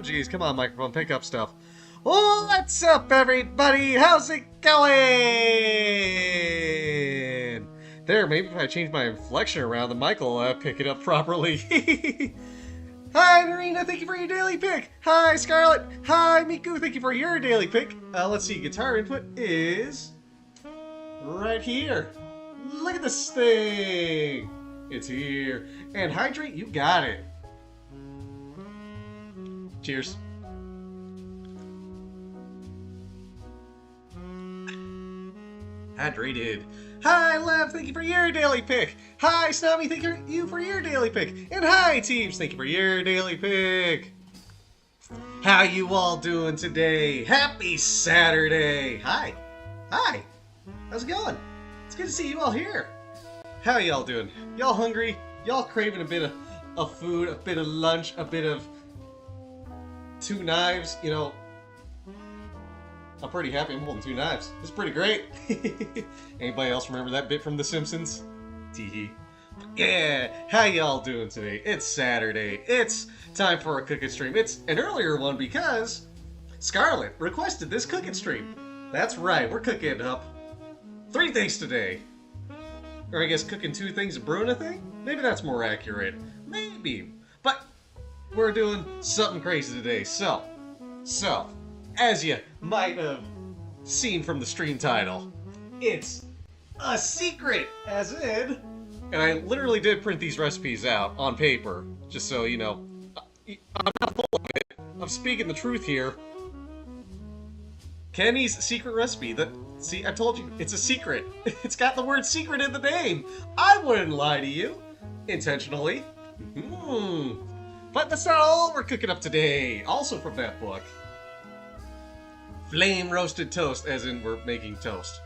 Jeez, come on, microphone, pick up stuff. What's up, everybody? How's it going? There, maybe if I change my inflection around, the mic will pick it up properly. Hi, Narina, thank you for your daily pick. Hi, Scarlet. Hi, Miku, thank you for your daily pick. Let's see, guitar input is right here. Look at this thing. It's here. And hydrate, you got it. Cheers. Hydrated. Hi, Lev, thank you for your daily pick. Hi, Snobby, thank you for your daily pick. And hi, Teams, thank you for your daily pick. How you all doing today? Happy Saturday. Hi. Hi. How's it going? It's good to see you all here. How y'all doing? Y'all hungry? Y'all craving a bit of food, a bit of lunch, a bit of two knives? You know, I'm pretty happy I'm holding two knives. It's pretty great. Anybody else remember that bit from The Simpsons? Teehee. Yeah, how y'all doing today? It's Saturday. It's time for a cooking stream. It's an earlier one because Scarlet requested this cooking stream. That's right, we're cooking up 3 things today. Or I guess cooking 2 things and brewing a thing? Maybe that's more accurate. Maybe. But we're doing something crazy today. So, as you might have seen from the stream title, it's a secret, as in, and I literally did print these recipes out on paper, just so you know, I'm not full of it. I'm speaking the truth here. Kenny's secret recipe, see, I told you, it's a secret. It's got the word secret in the name. I wouldn't lie to you, intentionally. But that's not all we're cooking up today, also from that book. Flame roasted toast, as in we're making toast.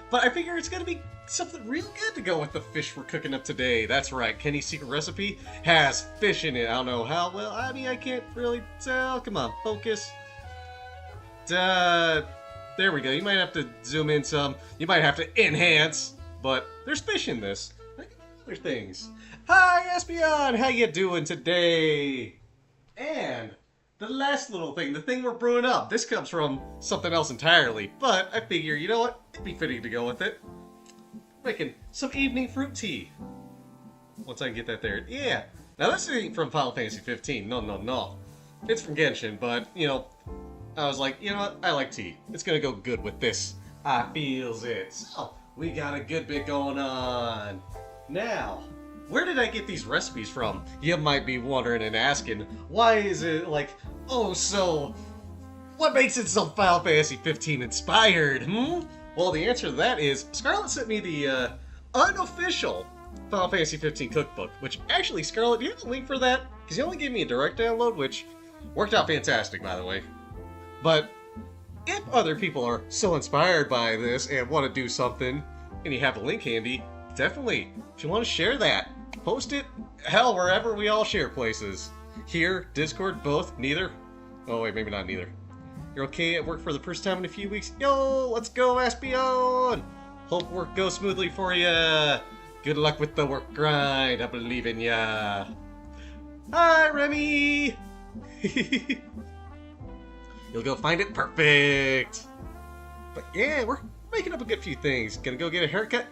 But I figure it's gonna be something real good to go with the fish we're cooking up today. That's right, Kenny's secret recipe has fish in it. I don't know how well, I mean, I can't really tell. Come on, focus. There we go. You might have to zoom in some. You might have to enhance. But there's fish in this. Like other things. Hi, Espion! How you doing today? And the last little thing, the thing we're brewing up. This comes from something else entirely. But I figure, you know what? It'd be fitting to go with it. Making some evening fruit tea. Once I can get that there. Yeah. Now this ain't from Final Fantasy 15. No. It's from Genshin, but, you know, I was like, you know what? I like tea. It's gonna go good with this. I feels it. So, we got a good bit going on. Now, where did I get these recipes from? You might be wondering and asking, why is it like, oh, so, what makes it so Final Fantasy 15 inspired, Well, the answer to that is, Scarlet sent me the unofficial Final Fantasy 15 cookbook, which actually, Scarlet, do you have a link for that? Because you only gave me a direct download, which worked out fantastic, by the way. But if other people are so inspired by this and want to do something, and you have a link handy, definitely, if you want to share that, post it, hell, wherever we all share places. Here, Discord, both, neither. Oh wait, maybe not neither. You're okay at work for the first time in a few weeks? Yo, let's go, Espion! Hope work goes smoothly for ya. Good luck with the work grind, I believe in ya. Hi, Remy! You'll go find it perfect. But yeah, we're making up a good few things. Gonna go get a haircut?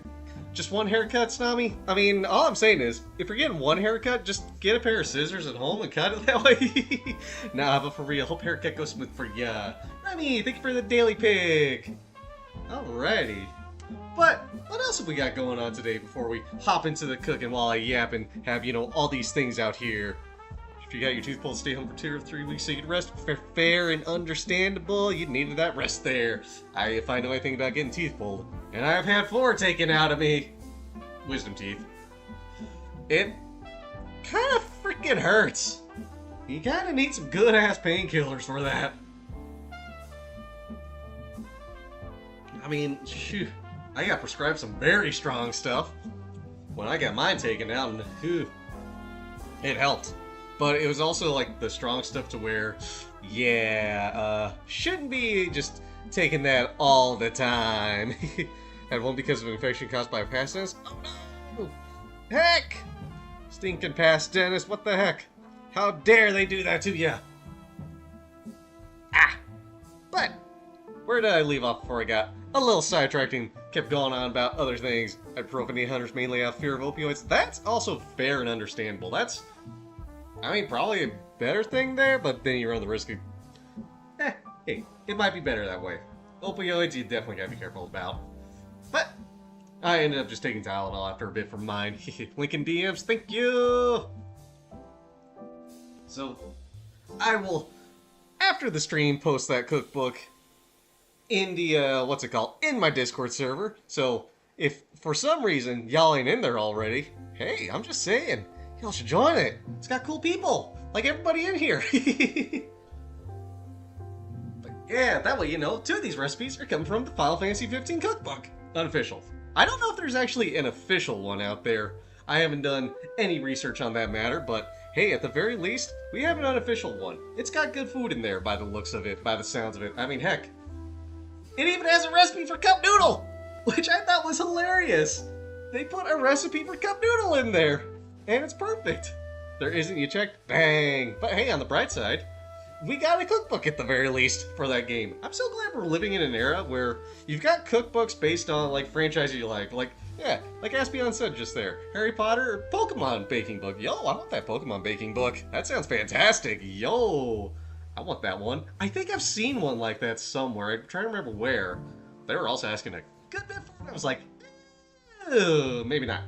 Just one haircut, Snobby? I mean, all I'm saying is, if you're getting one haircut, just get a pair of scissors at home and cut it that way. Nah, but for real, hope haircut goes smooth for ya. Remy, thank you for the daily pick. Alrighty. But what else have we got going on today before we hop into the cooking while I yap and have, you know, all these things out here? If you got your tooth pulled, stay home for 2 or 3 weeks so you can rest. Fair and understandable. You needed that rest there. If I know anything about getting teeth pulled, and I've had 4 taken out of me. Wisdom teeth. It kind of freaking hurts. You kind of need some good-ass painkillers for that. I mean, shoot. I got prescribed some very strong stuff when I got mine taken out, and whew, it helped. But it was also like the strong stuff to where, yeah, shouldn't be just taking that all the time. Had one because of an infection caused by a past dentist. Oh no! Heck! Stinking past dentist, what the heck? How dare they do that to ya? where did I leave off before I got a little sidetracked and kept going on about other things? Ibuprofen hunters mainly out of fear of opioids. That's also fair and understandable. That's, I mean, probably a better thing there, but then you run the risk of, hey, it might be better that way. Opioids, you definitely gotta be careful about. But I ended up just taking Tylenol after a bit from mine. Link in DMs, thank you! So, I will, after the stream, post that cookbook in the, in my Discord server. So, if for some reason y'all ain't in there already, hey, I'm just saying, y'all should join it. It's got cool people, like everybody in here. But yeah, that way you know, 2 of these recipes are coming from the Final Fantasy 15 cookbook. Unofficial. I don't know if there's actually an official one out there. I haven't done any research on that matter, but hey, at the very least, we have an unofficial one. It's got good food in there by the looks of it, by the sounds of it. I mean, heck, it even has a recipe for cup noodle, which I thought was hilarious. They put a recipe for cup noodle in there, and it's perfect. There isn't, you checked? Bang! But hey, on the bright side, we got a cookbook at the very least for that game. I'm so glad we're living in an era where you've got cookbooks based on, like, franchises you like, yeah, like Aspion said just there, Harry Potter or Pokemon baking book. Yo, I want that Pokemon baking book. That sounds fantastic. Yo, I want that one. I think I've seen one like that somewhere. I'm trying to remember where. They were also asking a good bit for it. I was like, maybe not.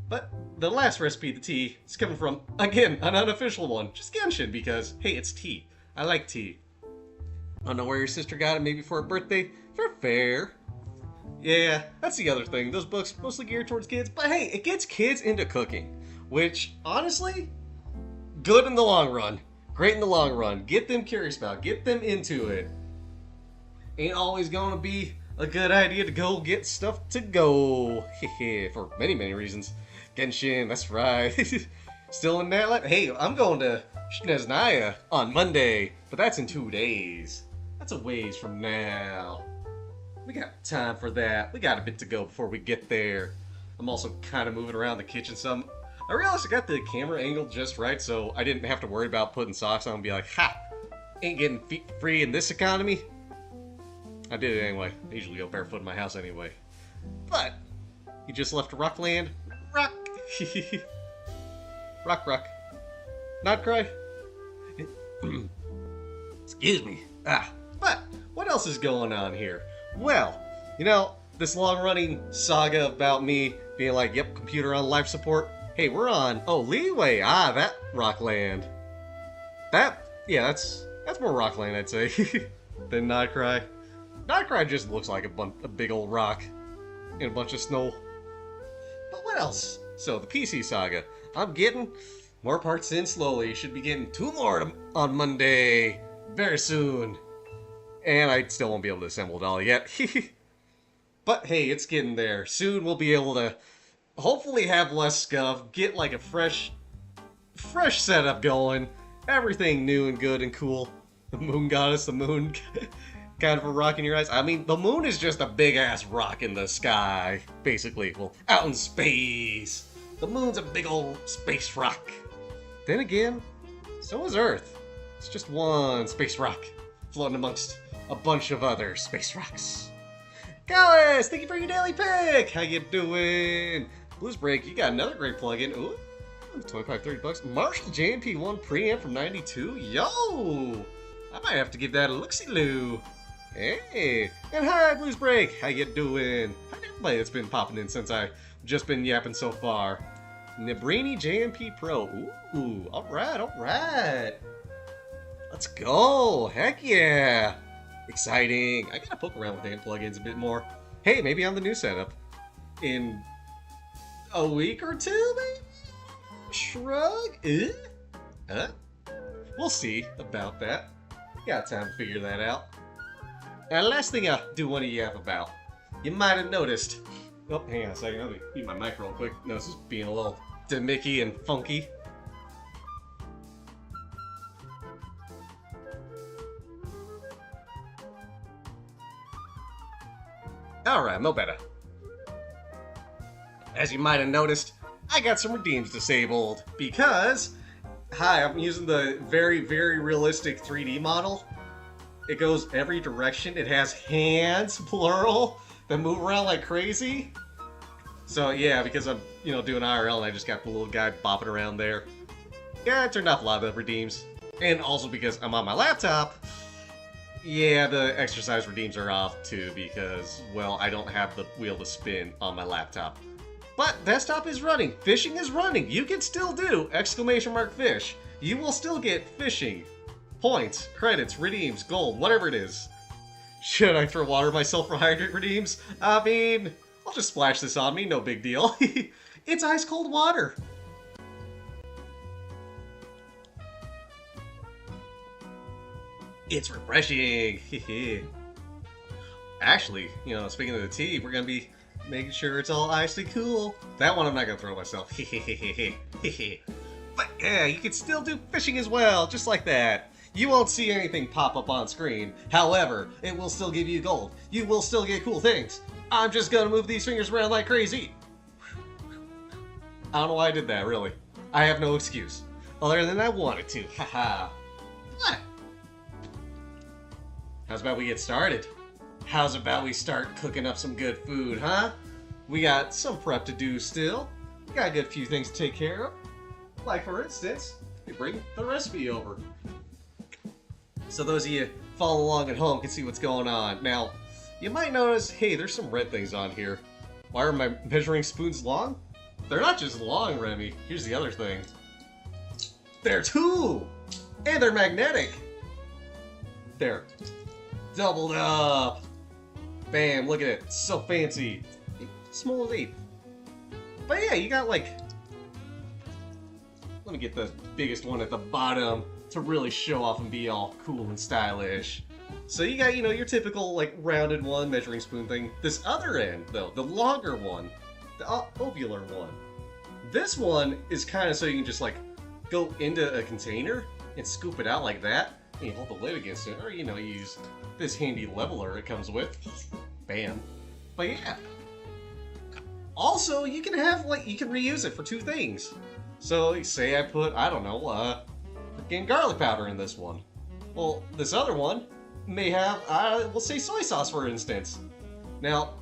But the last recipe, the tea, is coming from, again, an unofficial one. Just Genshin, because, hey, it's tea. I like tea. I don't know where your sister got it, maybe for her birthday. Fair. Yeah, that's the other thing. Those books mostly geared towards kids, but hey, it gets kids into cooking, which, honestly, good in the long run. Great in the long run. Get them curious about it. Get them into it. Ain't always gonna be a good idea to go get stuff to go. For many, many reasons. Genshin, that's right. Still in that. Hey, I'm going to Snezhnaya on Monday, but that's in 2 days. That's a ways from now. We got time for that. We got a bit to go before we get there. I'm also kind of moving around the kitchen some. I realized I got the camera angle just right, so I didn't have to worry about putting socks on and be like, ha! Ain't getting feet free in this economy. I did it anyway. I usually go barefoot in my house anyway. But, you just left Rockland. Rock! Rock. Not cry. Excuse me. But, what else is going on here? Well, you know, this long-running saga about me being like, yep, computer on life support. Hey, we're on, Leeway. That Rockland. That's more Rockland, I'd say, than Nightcry. Nightcry just looks like a big old rock in a bunch of snow. But what else? So, the PC saga. I'm getting more parts in slowly. Should be getting 2 more on Monday. Very soon. And I still won't be able to assemble it all yet. But hey, it's getting there. Soon we'll be able to hopefully have less scuff, get like a fresh setup going. Everything new and good and cool. The moon goddess, the moon kind of a rock in your eyes. I mean, the moon is just a big ass rock in the sky, basically. Well, out in space. The moon's a big old space rock. Then again, so is Earth. It's just one space rock floating amongst a bunch of other space rocks. Gallus, thank you for your daily pick. How you doing? Blues Break, you got another great plugin. Ooh, 25-30 bucks. Marshall JMP1 preamp from 92. Yo, I might have to give that a look-see-loo. Hey, and hi, Blues Break. How you doing? Hi, everybody that's been popping in since I've just been yapping so far. Nabrini JMP Pro. Ooh, all right. Let's go. Heck yeah. Exciting. I gotta poke around with damn plugins a bit more. Hey, maybe on the new setup. In a week or 2, maybe? Shrug? We'll see about that. Got time to figure that out. And last thing I do want to yap about. You might have noticed. Oh, hang on a second. Let me mute my mic real quick. No, this is being a little demicky and funky. Alright, mo better. As you might have noticed, I got some redeems disabled because, I'm using the very, very realistic 3D model, It goes every direction. It has hands, plural, that move around like crazy. So yeah, because I'm, doing IRL and I just got the little guy bopping around there. Yeah, it turned off a lot of the redeems. And also because I'm on my laptop, yeah, the exercise redeems are off too because, well, I don't have the wheel to spin on my laptop. But desktop is running. Fishing is running. You can still do ! Fish. You will still get fishing. Points, credits, redeems, gold, whatever it is. Should I throw water myself for hydrate redeems? I mean, I'll just splash this on me, no big deal. It's ice cold water. It's refreshing. Actually, speaking of the tea, we're gonna be making sure it's all icy cool. That one I'm not gonna throw myself. But yeah, you can still do fishing as well, just like that. You won't see anything pop up on screen. However, it will still give you gold. You will still get cool things. I'm just gonna move these fingers around like crazy. I don't know why I did that, really. I have no excuse. Other than I wanted to. Haha. What? How's about we get started? How's about we start cooking up some good food, huh? We got some prep to do still. We got a good few things to take care of. Like, for instance, we bring the recipe over. So those of you following along at home can see what's going on. Now, you might notice, hey, there's some red things on here. Why are my measuring spoons long? They're not just long, Remy. Here's the other thing. They're two! And they're magnetic! There. Doubled up! Bam, look at it. It's so fancy. Small leap. But yeah, you got like... Let me get the biggest one at the bottom to really show off and be all cool and stylish. So you got, your typical, like, rounded one, measuring spoon thing. This other end, though, the longer one, the ovular one. This one is kind of so you can just, like, go into a container and scoop it out like that. And you hold the lid against it, or, use this handy leveler it comes with. Bam. But yeah. Also, you can have, like, you can reuse it for two things. So, say I put, I don't know, freaking garlic powder in this one. Well, this other one may have, we'll say soy sauce, for instance. Now,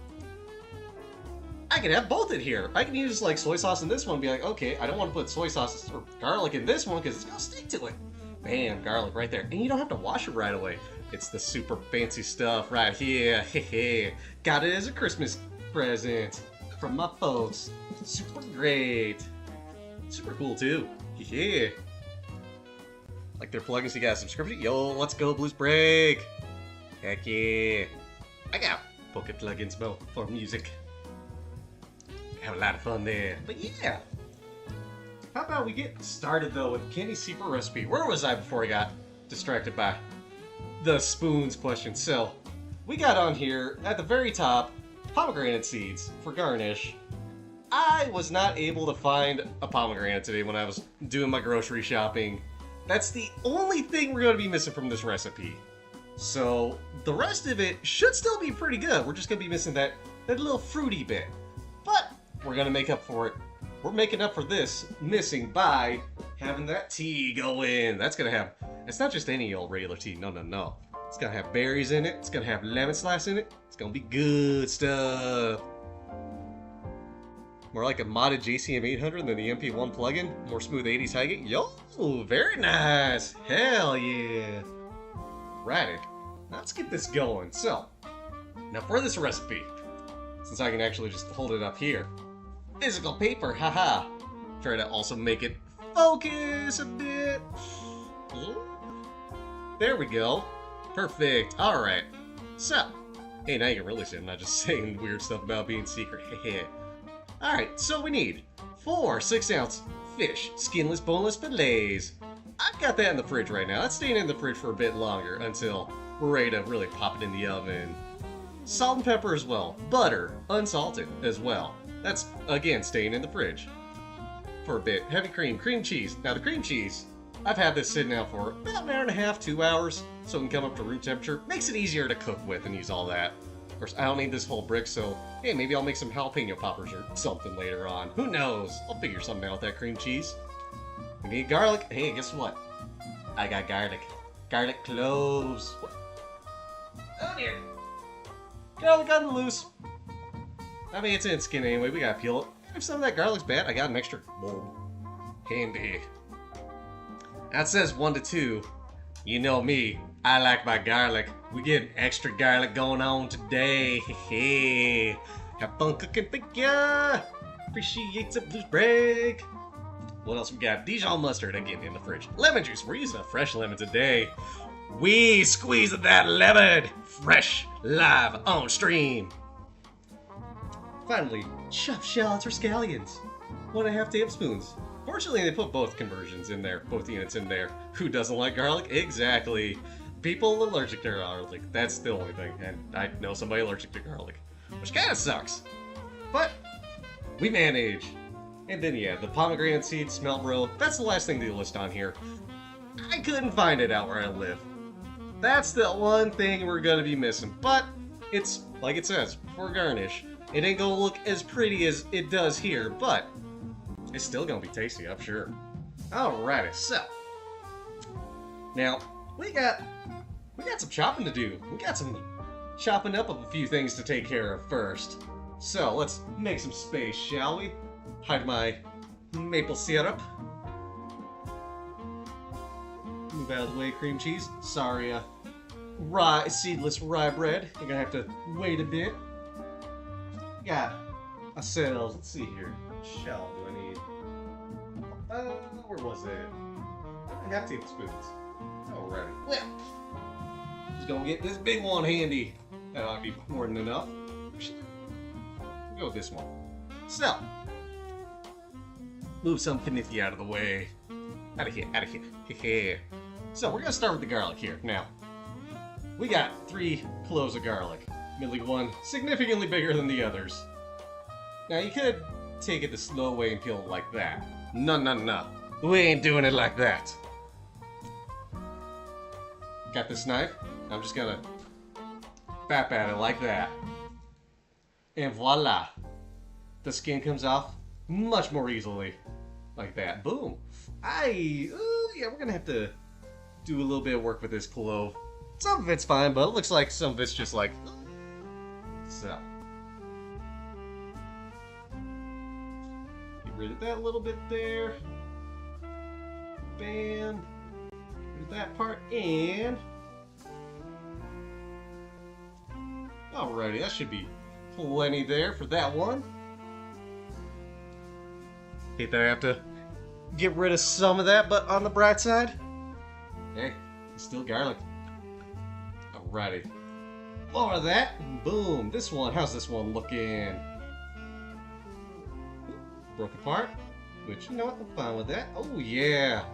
I can have both in here. I can use, like, soy sauce in this one and be like, okay, I don't want to put soy sauce or garlic in this one because it's going to stick to it. Bam, garlic right there. And you don't have to wash it right away. It's the super fancy stuff right here. Hehe. Got it as a Christmas present from my folks. Super great. Super cool too. Yeah. Like their plugins, you got a subscription? Yo, let's go, Blues Break! Heck yeah. I got Pocket plugins for music. Have a lot of fun there. But yeah. How about we get started though with Candy Seeper recipe? Where was I before I got distracted by the spoons question? So, we got on here at the very top pomegranate seeds for garnish. I was not able to find a pomegranate today when I was doing my grocery shopping. That's the only thing we're going to be missing from this recipe. So, the rest of it should still be pretty good. We're just going to be missing that little fruity bit. But, we're going to make up for it. We're making up for this missing by having that tea go in. That's going to have, it's not just any old regular tea. No, no, no. It's going to have berries in it. It's going to have lemon slice in it. It's going to be good stuff. More like a modded JCM 800 than the MP1 plugin. More smooth 80s high gain. Yo, very nice. Hell yeah. Right. Let's get this going. So, now for this recipe, since I can actually just hold it up here, physical paper, haha. Try to also make it focus a bit. There we go. Perfect. Alright. So, hey, now you can really see I'm not just saying weird stuff about being secret. Alright, so we need 4 6-ounce fish, skinless, boneless fillets. I've got that in the fridge right now. That's staying in the fridge for a bit longer until we're ready to really pop it in the oven. Salt and pepper as well. Butter, unsalted as well. That's, again, staying in the fridge for a bit. Heavy cream, cream cheese. Now the cream cheese, I've had this sitting out for about an hour and a half, 2 hours, so it can come up to room temperature. Makes it easier to cook with and use all that. Of course, I don't need this whole brick, so hey, maybe I'll make some jalapeno poppers or something later on. Who knows? I'll figure something out with that cream cheese. We need garlic. Hey, guess what? I got garlic. Garlic cloves. Oh dear. Garlic on the loose. I mean, it's in skin anyway. We gotta peel it. If some of that garlic's bad, I got an extra. Whoa. Handy. That says 1 to 2. You know me. I like my garlic. We get extra garlic going on today. Hey. Have fun cooking for ya. Appreciate the blues break. What else we got? Dijon mustard again in the fridge. Lemon juice. We're using a fresh lemon today. We squeeze that lemon. Fresh, live, on stream. Finally, chopped shallots or scallions. 1.5 tablespoons. Fortunately, they put both conversions in there, both units in there. Who doesn't like garlic? Exactly. People allergic to garlic. That's the only thing. And I know somebody allergic to garlic, which kind of sucks. But we manage. And then, yeah, the pomegranate seed smelt roe. That's the last thing they list on here. I couldn't find it out where I live. That's the one thing we're gonna be missing. But it's, like it says, for garnish. It ain't gonna look as pretty as it does here, but it's still gonna be tasty, I'm sure. Alrighty, so now we got some chopping to do. We got some chopping up of a few things to take care of first. So let's make some space, shall we? Hide my maple syrup. Move out of the way, cream cheese. Sorry, seedless rye bread. You're gonna have to wait a bit. Got ourselves, let's see here. Shell do I need? Where was it? I have tablespoons. Alrighty. Well, just gonna get this big one handy. That ought to be more than enough. We'll go with this one. So, move some panify out of the way. Out of here, out of here. So, we're gonna start with the garlic here. Now, we got 3 cloves of garlic. Admittedly, one significantly bigger than the others. Now, you could take it the slow way and peel it like that. No. We ain't doing it like that. Got this knife. I'm just gonna bap at it like that. And voila. The skin comes off much more easily. Like that. Boom. Yeah, we're gonna have to do a little bit of work with this clove. Some of it's fine, but it looks like some of it's just like... So. Get rid of that little bit there. Bam. Get rid of that part, and... Alrighty, that should be plenty there for that one. Hate that I have to get rid of some of that, but on the bright side, hey, it's still garlic. Alrighty. More of that. Boom. This one, how's this one looking? Broke apart, which, you know what, I'm fine with that. Oh, yeah.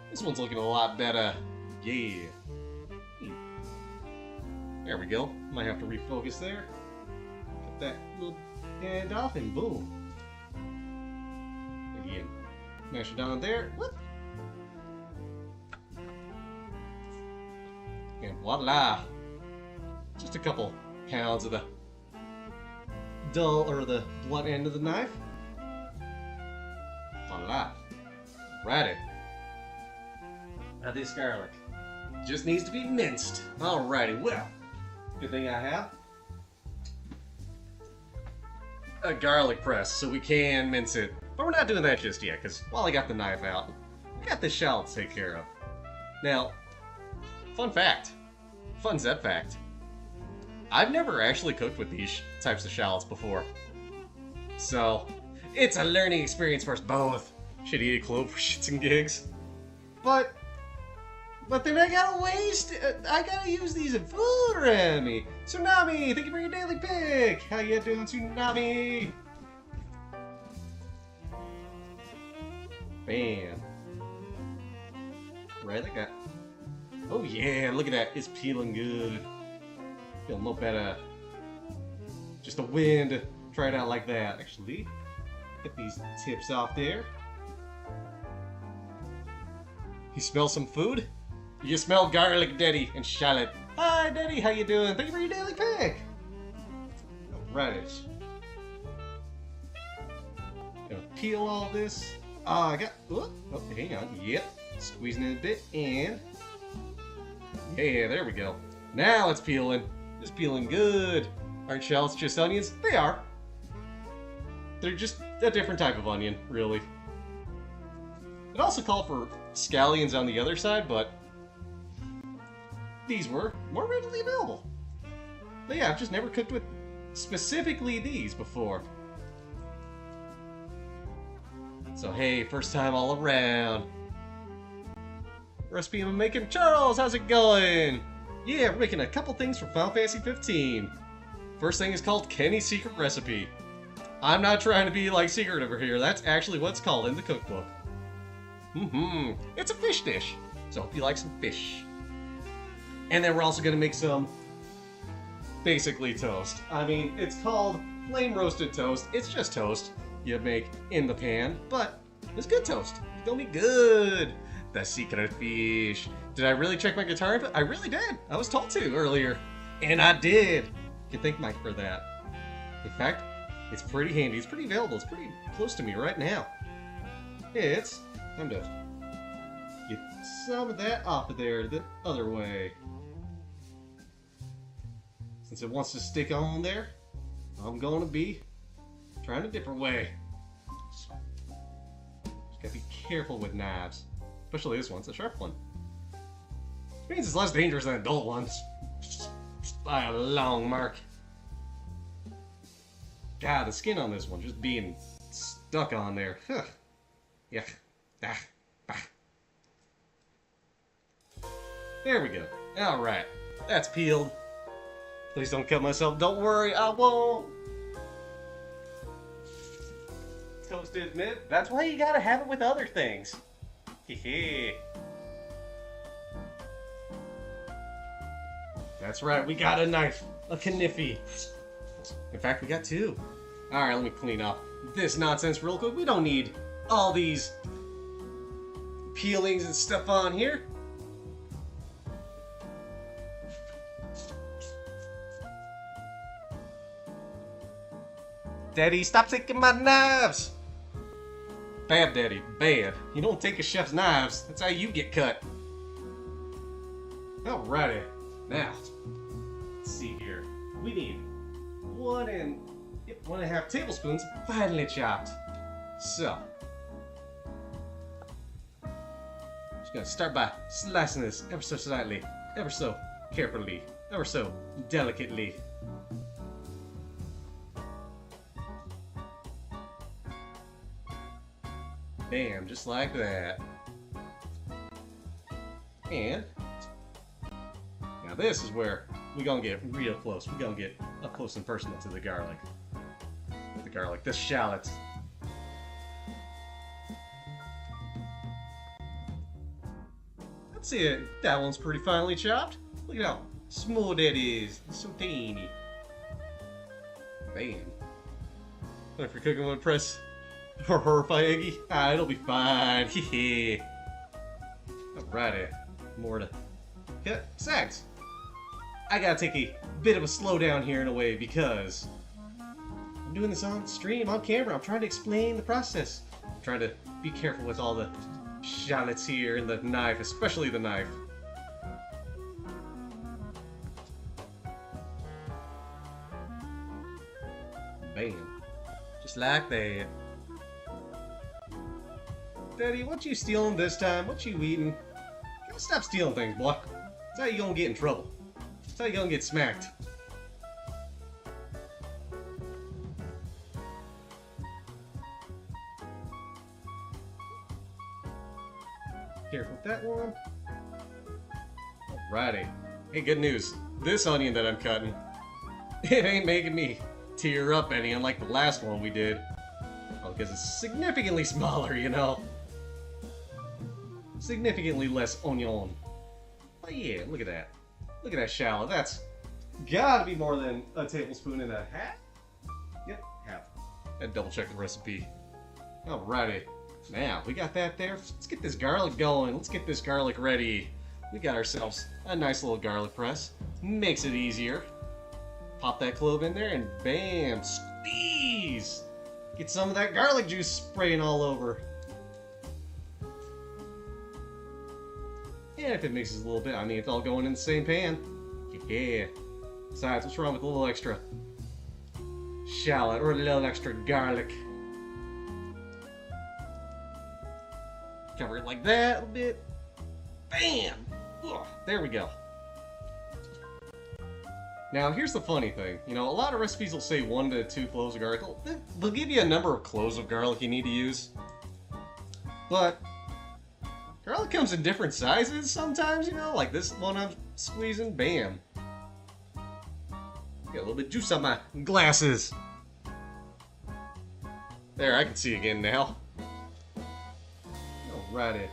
This one's looking a lot better. Yeah. There we go. Might have to refocus there. Get that little end off, and boom. Again, mash it down there. Whoop. And voila. Just a couple pounds of the dull, or the blunt end of the knife. Voila. Righty. Now this garlic just needs to be minced. Alrighty, well, good thing I have a garlic press so we can mince it. But we're not doing that just yet, because while I got the knife out, I got this shallot to take care of. Now, fun fact. Fun Zep fact. I've never actually cooked with these types of shallots before. So, it's a learning experience for us both. Should eat a clove for shits and gigs. But then I gotta waste, I gotta use these in food around me. Tsunami, thank you for your daily pick. How you doing, Tsunami? Bam. Right, I got. Oh yeah, look at that. It's peeling good. Feeling no better. Just the wind. Try it out like that. Actually, get these tips off there. You smell some food? You smell garlic, Daddy, and shallot. Hi, Daddy, how you doing? Thank you for your daily pick. Alright. Gonna peel all this. I got. Oh, hang on. Yep. Squeezing it a bit, and yeah, there we go. Now it's peeling. Just peeling good. Aren't shallots just onions? They are. They're just a different type of onion, really. It also called for scallions on the other side, but these were more readily available. But yeah, I've just never cooked with specifically these before. So hey, first time all around. Recipe I'm making. Charles, how's it going? Yeah, we're making a couple things for Final Fantasy 15. First thing is called Kenny's Secret Recipe. I'm not trying to be like secret over here. That's actually what's called in the cookbook. It's a fish dish. So hope you like some fish. And then we're also gonna make some basically toast. I mean, it's called flame roasted toast. It's just toast you make in the pan, but it's good toast. It's gonna be good. The secret fish. Did I really check my guitar input? I really did. I was told to earlier. And I did. You can thank Mike for that. In fact, it's pretty handy. It's pretty available. It's pretty close to me right now. It's time to get some of that off of there the other way. Since it wants to stick on there, I'm going to be trying a different way. Just gotta be careful with knives. Especially this one, it's a sharp one. Which means it's less dangerous than adult ones. Just by a long mark. God, the skin on this one just being stuck on there. Huh. Yeah. Ah. Bah. There we go. Alright. That's peeled. Please don't cut myself. Don't worry, I won't. Toasted mid. That's why you gotta have it with other things. Hehe. That's right, we got a knife. A kniffy. In fact, we got two. Alright, let me clean up this nonsense real quick. We don't need all these peelings and stuff on here. Daddy, stop taking my knives! Bad, Daddy, bad. You don't take a chef's knives. That's how you get cut. Alrighty. Now, let's see here. We need 1.5 tablespoons finely chopped. So, just gonna start by slicing this ever so slightly, ever so carefully, ever so delicately. Bam, just like that. And now this is where we're gonna get real close. We're gonna get up close and personal to the garlic. The shallots. That's it. That one's pretty finely chopped. Look at how smooth it is. It's so tiny. Bam. If you're cooking with press or horrify Iggy, it'll be fine. Hehe. Alrighty. More to cut. Sags. I gotta take a bit of a slowdown here in a way because I'm doing this on stream, on camera. I'm trying to explain the process. I'm trying to be careful with all the shallots here and the knife, especially the knife. Bam. Just like that. Daddy, what you stealing this time? What you eating? Gotta stop stealing things, boy. That's how you gonna get in trouble. That's how you gonna get smacked. Careful with that one. Alrighty. Hey, good news. This onion that I'm cutting, it ain't making me tear up any, unlike the last one we did. Well, because it's significantly smaller, you know. Significantly less onion. Oh yeah, look at that. Look at that shallot. That's gotta be more than a tablespoon and a half? Yep, half. And double check the recipe. Alrighty. Now, we got that there. Let's get this garlic going. Let's get this garlic ready. We got ourselves a nice little garlic press. Makes it easier. Pop that clove in there and bam, squeeze! Get some of that garlic juice spraying all over. And if it mixes a little bit, I mean, it's all going in the same pan. Yeah. Besides, what's wrong with a little extra shallot or a little extra garlic? Cover it like that a little bit. Bam! Ugh, there we go. Now, here's the funny thing. You know, a lot of recipes will say 1 to 2 cloves of garlic. They'll give you a number of cloves of garlic you need to use. But garlic comes in different sizes sometimes, you know? Like this one I'm squeezing, bam. Got a little bit of juice on my glasses. There, I can see again now. Alrighty.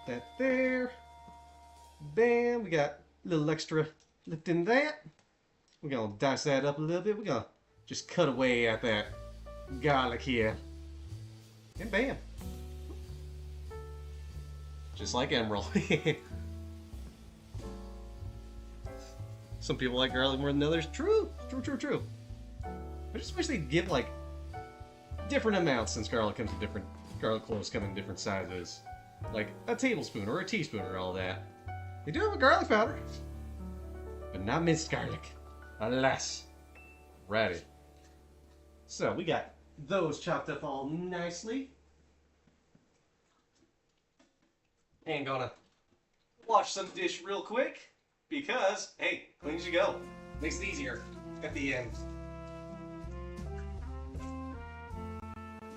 That there. Bam, we got a little extra left in that. We're gonna dice that up a little bit. We're gonna just cut away at that garlic here. And bam. Just like Emerald. Some people like garlic more than others. True. I just wish they'd give like different amounts since garlic cloves come in different sizes. Like a tablespoon or a teaspoon or all that. They do have a garlic powder, but not minced garlic. Alas. Righty. So we got those chopped up all nicely. And gonna wash some dish real quick because, hey, clean as you go. Makes it easier at the end.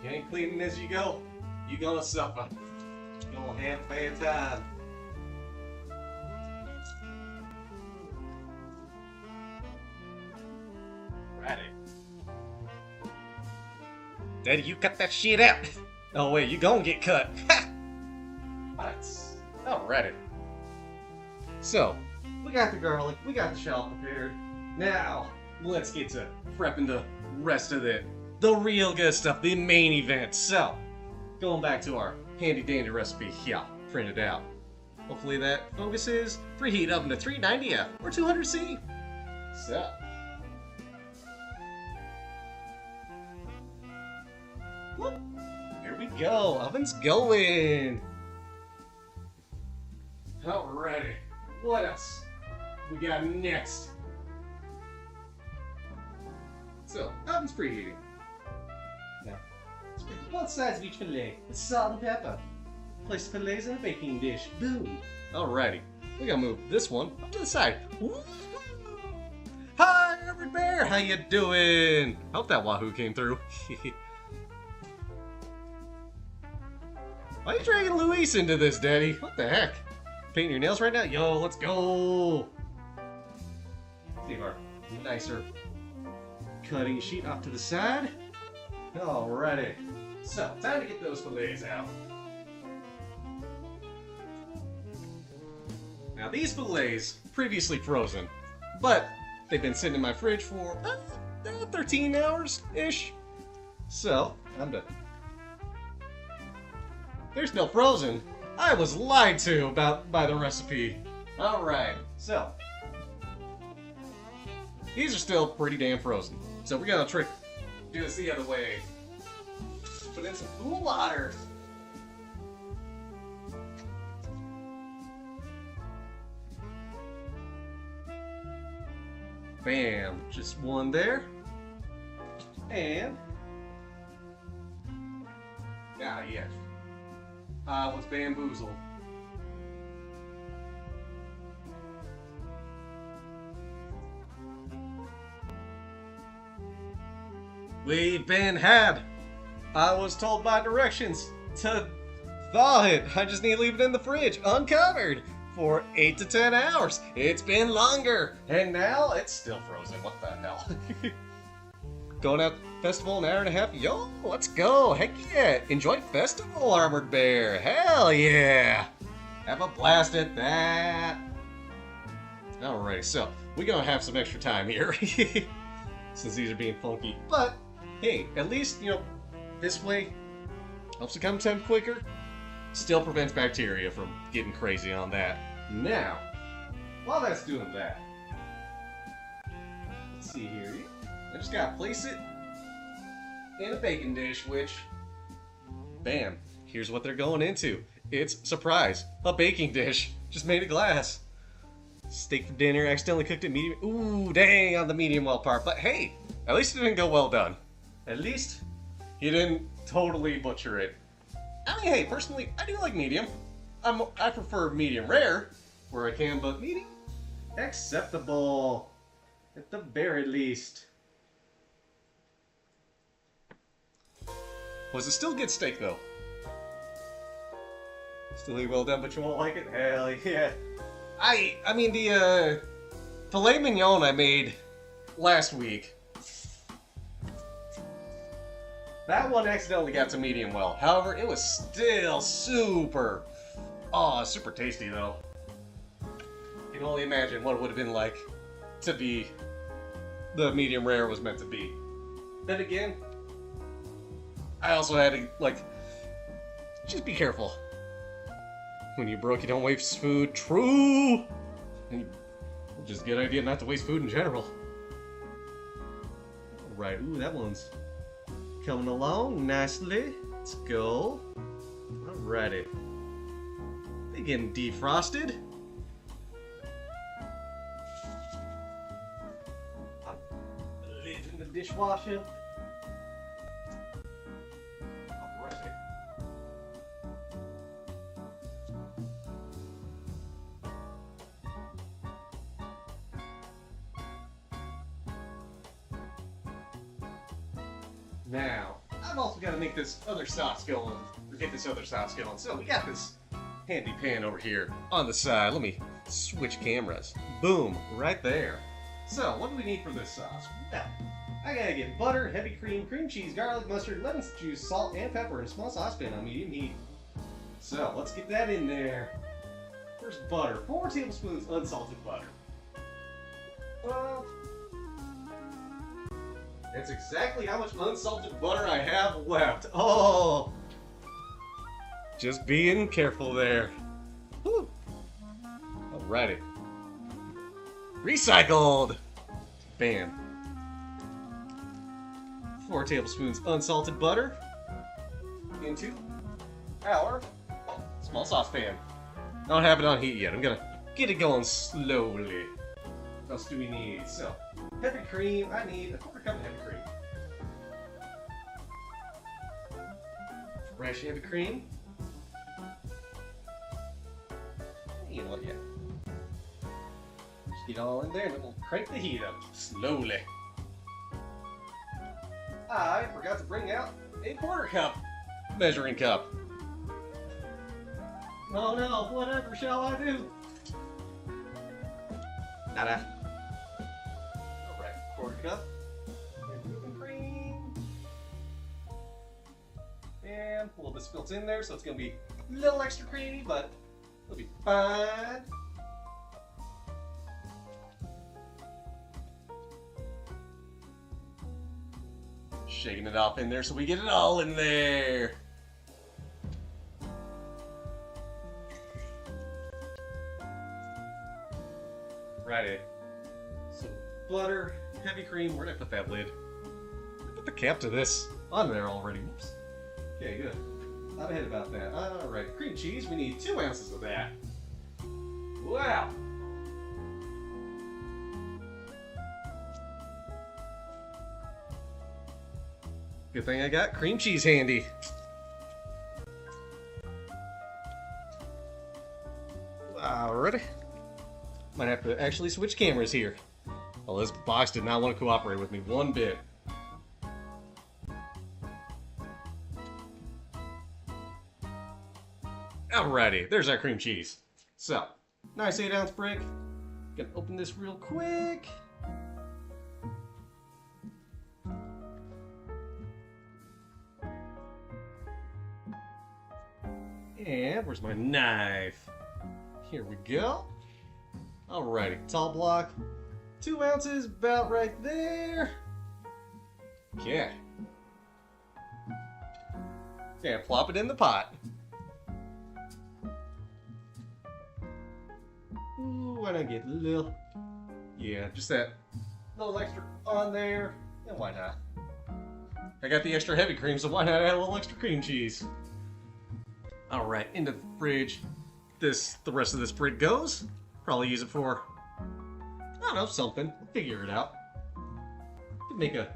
You ain't cleaning as you go, you gonna suffer. You gonna have a bad time. Righty. Daddy, you cut that shit out. Oh wait, you gonna get cut. What? Alrighty. So, we got the garlic, we got the shallot prepared. Now, let's get to prepping the rest of it. The real good stuff, the main event. So, going back to our handy dandy recipe here, printed out. Hopefully that focuses. Preheat oven to 390F or 200C. So, whoop, here we go. Oven's going. Alrighty. What else we got next? So, oven's preheating. Now, sprinkle both sides of each fillet with salt and pepper. Place the fillets in a baking dish. Boom. Alrighty. We gotta move this one up to the side. Woo! Hi, Everett Bear. How you doing? Hope that wahoo came through. Why are you dragging Luis into this, Daddy? What the heck? Painting your nails right now? Yo, let's go! Leave our nicer cutting sheet off to the side. Alrighty. So, time to get those fillets out. Now, these fillets, previously frozen, but they've been sitting in my fridge for 13 hours-ish. So, I'm done. They're still frozen. I was lied to by the recipe. Alright, so these are still pretty damn frozen. So we're gonna do this the other way. Put in some cool water. Bam, just one there. And yes. I was bamboozled. We've been had. I was told by directions to thaw it. I just need to leave it in the fridge, uncovered, for 8 to 10 hours. It's been longer, and now it's still frozen. What the hell? Going out festival an hour and a half. Yo, let's go. Heck yeah. Enjoy festival, Armored Bear. Hell yeah. Have a blast at that. Alright, so we're gonna have some extra time here. Since these are being funky. But, hey, at least, you know, this way helps it come temp quicker. Still prevents bacteria from getting crazy on that. Now, while that's doing that, let's see here. I just gotta place it in a baking dish, which, bam, here's what they're going into. It's, surprise, a baking dish, just made of glass. Steak for dinner, accidentally cooked it medium. Ooh, dang, on the medium well part. But hey, at least it didn't go well done. At least he didn't totally butcher it. I mean, hey, personally, I do like medium. I prefer medium rare, where I can, but medium, acceptable. At the very least. Was it still good steak, though? Still well done, but you won't like it? Hell yeah. I mean, the filet mignon I made last week, that one accidentally got to medium well. However, it was still super tasty, though. You can only imagine what it would have been like to be the medium rare was meant to be. Then again, I also had to, like, just be careful. When you broke, you don't waste food. True! And just a good idea not to waste food in general. Alright, ooh, that one's coming along nicely. Let's go. Alrighty. They getting defrosted. Lid in the dishwasher. Alrighty. Now, I've also got to make this other sauce going, or get this other sauce going. So we got this handy pan over here on the side. Let me switch cameras. Boom, right there. So, what do we need for this sauce? Well, I gotta get butter, heavy cream, cream cheese, garlic, mustard, lemon juice, salt, and pepper in a small saucepan on medium heat. So, let's get that in there. First, butter. 4 tablespoons unsalted butter. That's exactly how much unsalted butter I have left. Oh! Just being careful there. Whew. Alrighty. Recycled! Bam. 4 tablespoons unsalted butter into our small saucepan. I don't have it on heat yet. I'm gonna get it going slowly. What else do we need? So, heavy cream. I need a 1/4 cup of heavy cream. Fresh heavy cream. You know what, yeah. Just get it all in there and then we'll crank the heat up slowly. I forgot to bring out a 1/4 cup measuring cup. Oh no, whatever shall I do? Nada. Alright, 1/4 cup. And whipping cream. And a little bit spilt in there, so it's going to be a little extra creamy, but it'll be fine. Shaking it off in there so we get it all in there. Righty. So butter, heavy cream. Where'd I put that lid? I put the cap to this on there already. Whoops. Okay, good. Not ahead about that. Alright, cream cheese. We need 2 ounces of that. Wow. Good thing I got cream cheese handy. Alrighty. Might have to actually switch cameras here. Well, this box did not want to cooperate with me one bit. Alrighty, there's our cream cheese. So, nice 8-ounce brick. Gonna open this real quick. And where's my knife? Here we go. Alrighty, tall block. 2 ounces, about right there. Okay. Yeah, plop it in the pot. Ooh, why not get a little? Yeah, just that little extra on there. And why not? I got the extra heavy cream, so why not add a little extra cream cheese? Alright, into the fridge. The rest of this brick goes. Probably use it for don't know, something. We'll figure it out. Could make a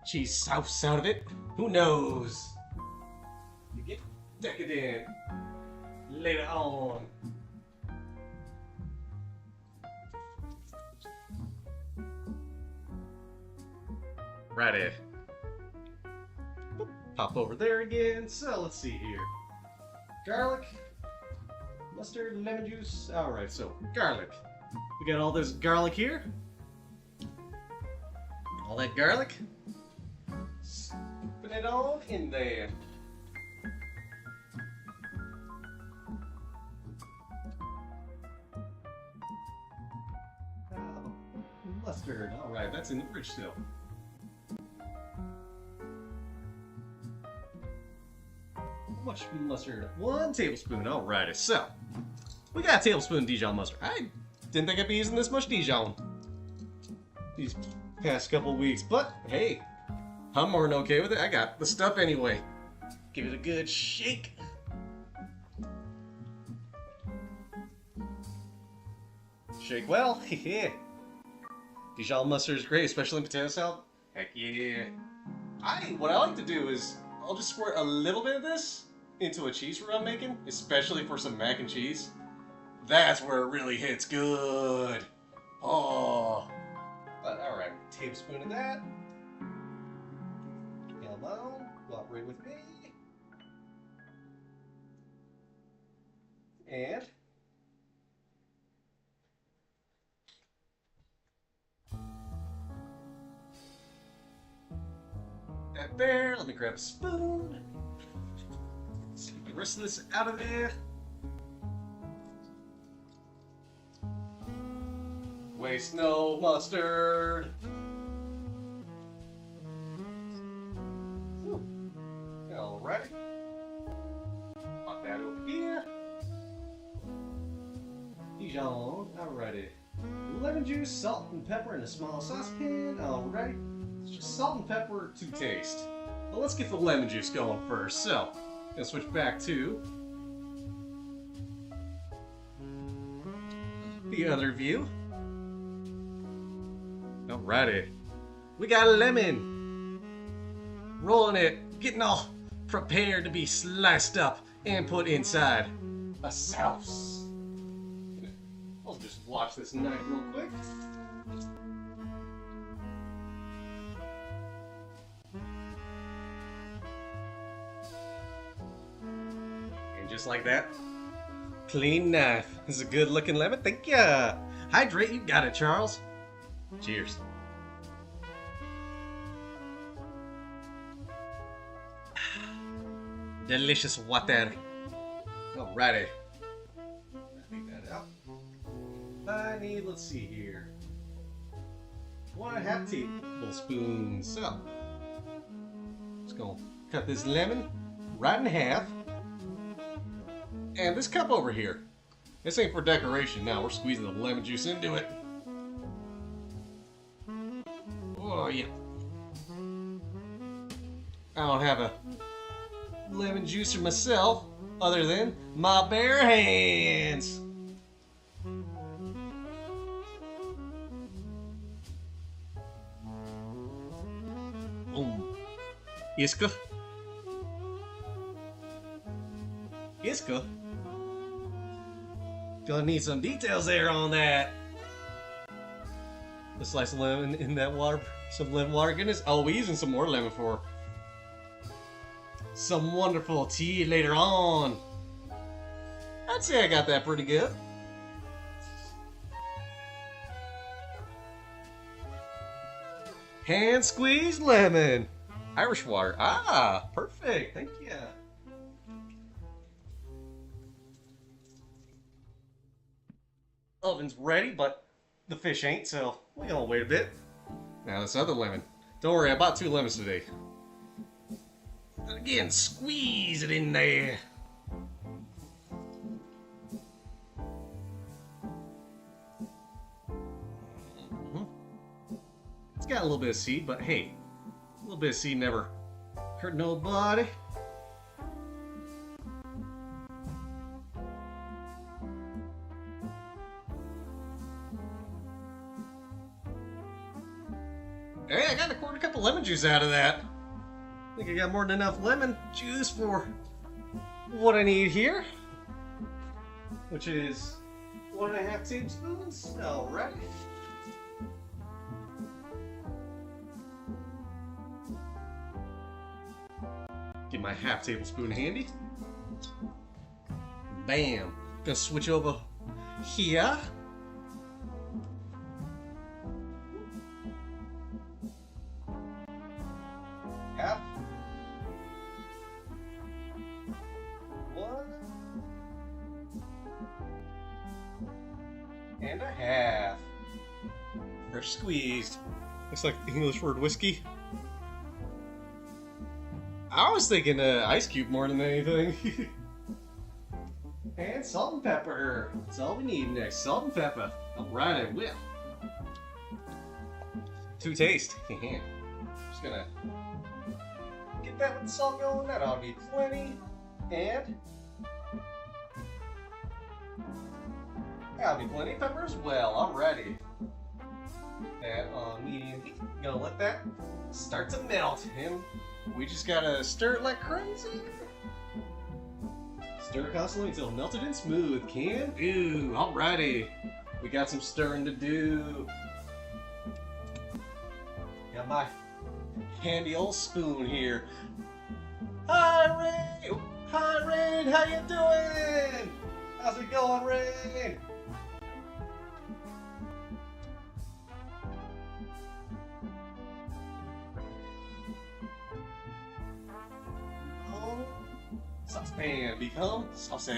cheese sauce out of it. Who knows? You get decadent later on. Righty. Pop over there again. So let's see here. Garlic, mustard, lemon juice. Alright, so garlic. We got all this garlic here. All that garlic. Put it all in there. Mustard. Alright, that's in the fridge still. How much mustard? 1 tablespoon. Alrighty, so we got a tablespoon of Dijon mustard. I didn't think I'd be using this much Dijon these past couple weeks, but hey, I'm more than okay with it. I got the stuff anyway. Give it a good shake. Shake well. Yeah. Dijon mustard is great, especially in potato salad. Heck yeah. What I like to do is I'll just squirt a little bit of this into a cheese roux I'm making, especially for some mac and cheese. That's where it really hits good. Oh. But alright, tablespoon of that. Come on, cooperate with me. And that there. Let me grab a spoon. Get the rest of this out of there. Waste no mustard. Alright. Pop that over here. Dijon. Alrighty. Lemon juice, salt, and pepper in a small saucepan. Alright. It's just salt and pepper to taste. Well, let's get the lemon juice going first. So, gonna switch back to the other view. Alrighty. We got a lemon. Rolling it, getting all prepared to be sliced up and put inside a sauce. I'll just watch this knife real quick. And just like that, clean knife. This is a good looking lemon. Thank ya. Hydrate, you got it, Charles. Cheers. Delicious water. Alrighty. Take that out. I need, let's see here, 1.5 tablespoons. So, just gonna cut this lemon right in half. And this cup over here, this ain't for decoration now. We're squeezing the lemon juice into it. Oh yeah. I don't have a lemon juicer myself, other than my bare hands. Iska. Iska. Gonna need some details there on that. A slice of lemon in that water, some lemon water. Goodness, I'll be using some more lemon for some wonderful tea later on. I'd say I got that pretty good. Hand squeezed lemon. Irish water. Ah, perfect. Thank you. Oven's ready, but the fish ain't, so we're gonna wait a bit. Now this other lemon. Don't worry, I bought 2 lemons today. And again, squeeze it in there. It's got a little bit of seed, but hey, a little bit of seed never hurt nobody. Hey, I got a quarter cup of lemon juice out of that. I think I got more than enough lemon juice for what I need here, which is 1.5 tablespoons. Alright. Get my half tablespoon handy. Bam. Gonna switch over here. Half. 1.5. Fresh squeezed. Looks like English word whiskey. I was thinking ice cube more than anything. And salt and pepper. That's all we need next. Salt and pepper. Alright, I will. To taste. Just gonna get that with the salt going. That ought to be plenty. And that'll be plenty of pepper as well. Alrighty. That on medium heat. Gonna let that start to melt. And we just gotta stir it like crazy. Stir constantly until melted and smooth. Can do. Alrighty. We got some stirring to do. Got my handy old spoon here. Hi, Rain! Hi, Rain! How you doing? How's it going, Rain? Saucepan become saucy.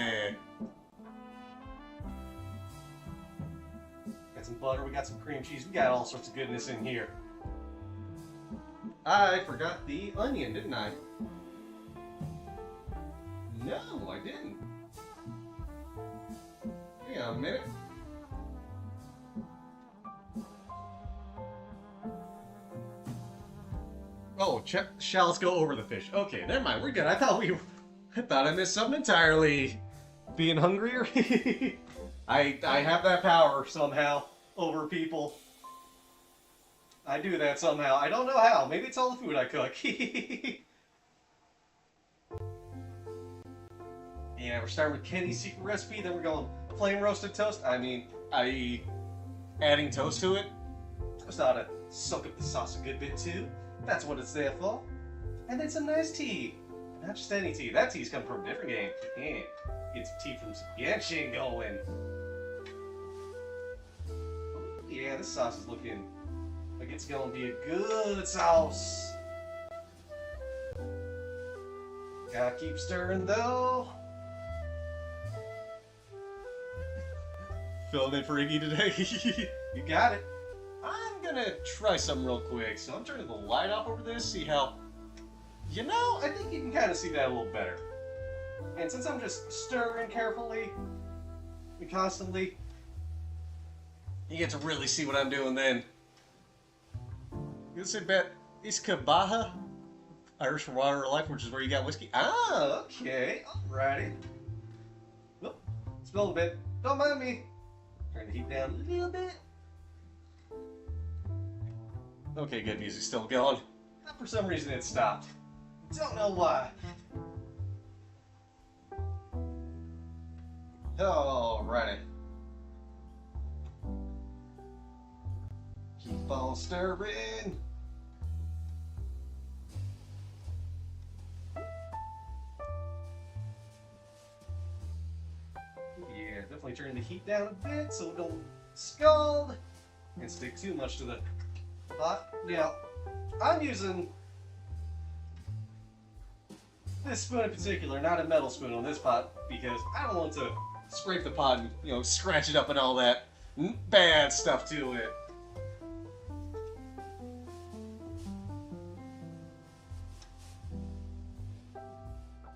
Got some butter, we got some cream cheese, we got all sorts of goodness in here. I forgot the onion, didn't I? No, I didn't. Hang on a minute. Oh, shallots go over the fish. Okay, never mind, we're good. I thought I missed something entirely. Being hungrier? I have that power somehow over people. I do that somehow. I don't know how. Maybe it's all the food I cook. Yeah, we're starting with Kenny's secret recipe, then we're going plain roasted toast. I mean, adding toast to it. Toast ought to soak up the sauce a good bit too. That's what it's there for. And then some nice tea. Not just any tea. That tea's coming from a different game. Yeah. Get some tea from some Genshin going. Yeah, this sauce is looking like it's gonna be a good sauce. Gotta keep stirring though. Filling in for Iggy today. You got it. I'm gonna try something real quick. So I'm turning the light off over this, see how. You know, I think you can kind of see that a little better. And since I'm just stirring carefully and constantly, you get to really see what I'm doing then. You say bet Iskabaha, Irish Water of Life, which is where you got whiskey. Ah, okay, alrighty. Nope, spilled a bit. Don't mind me. Turn the heat down a little bit. Okay, good, music's still going. For some reason it stopped. Don't know why. Alrighty. Keep on stirring. Yeah, definitely turn the heat down a bit so it don't scald and stick too much to the pot. Now, I'm using this spoon in particular, not a metal spoon on this pot, because I don't want to scrape the pot and, you know, scratch it up and all that bad stuff to it.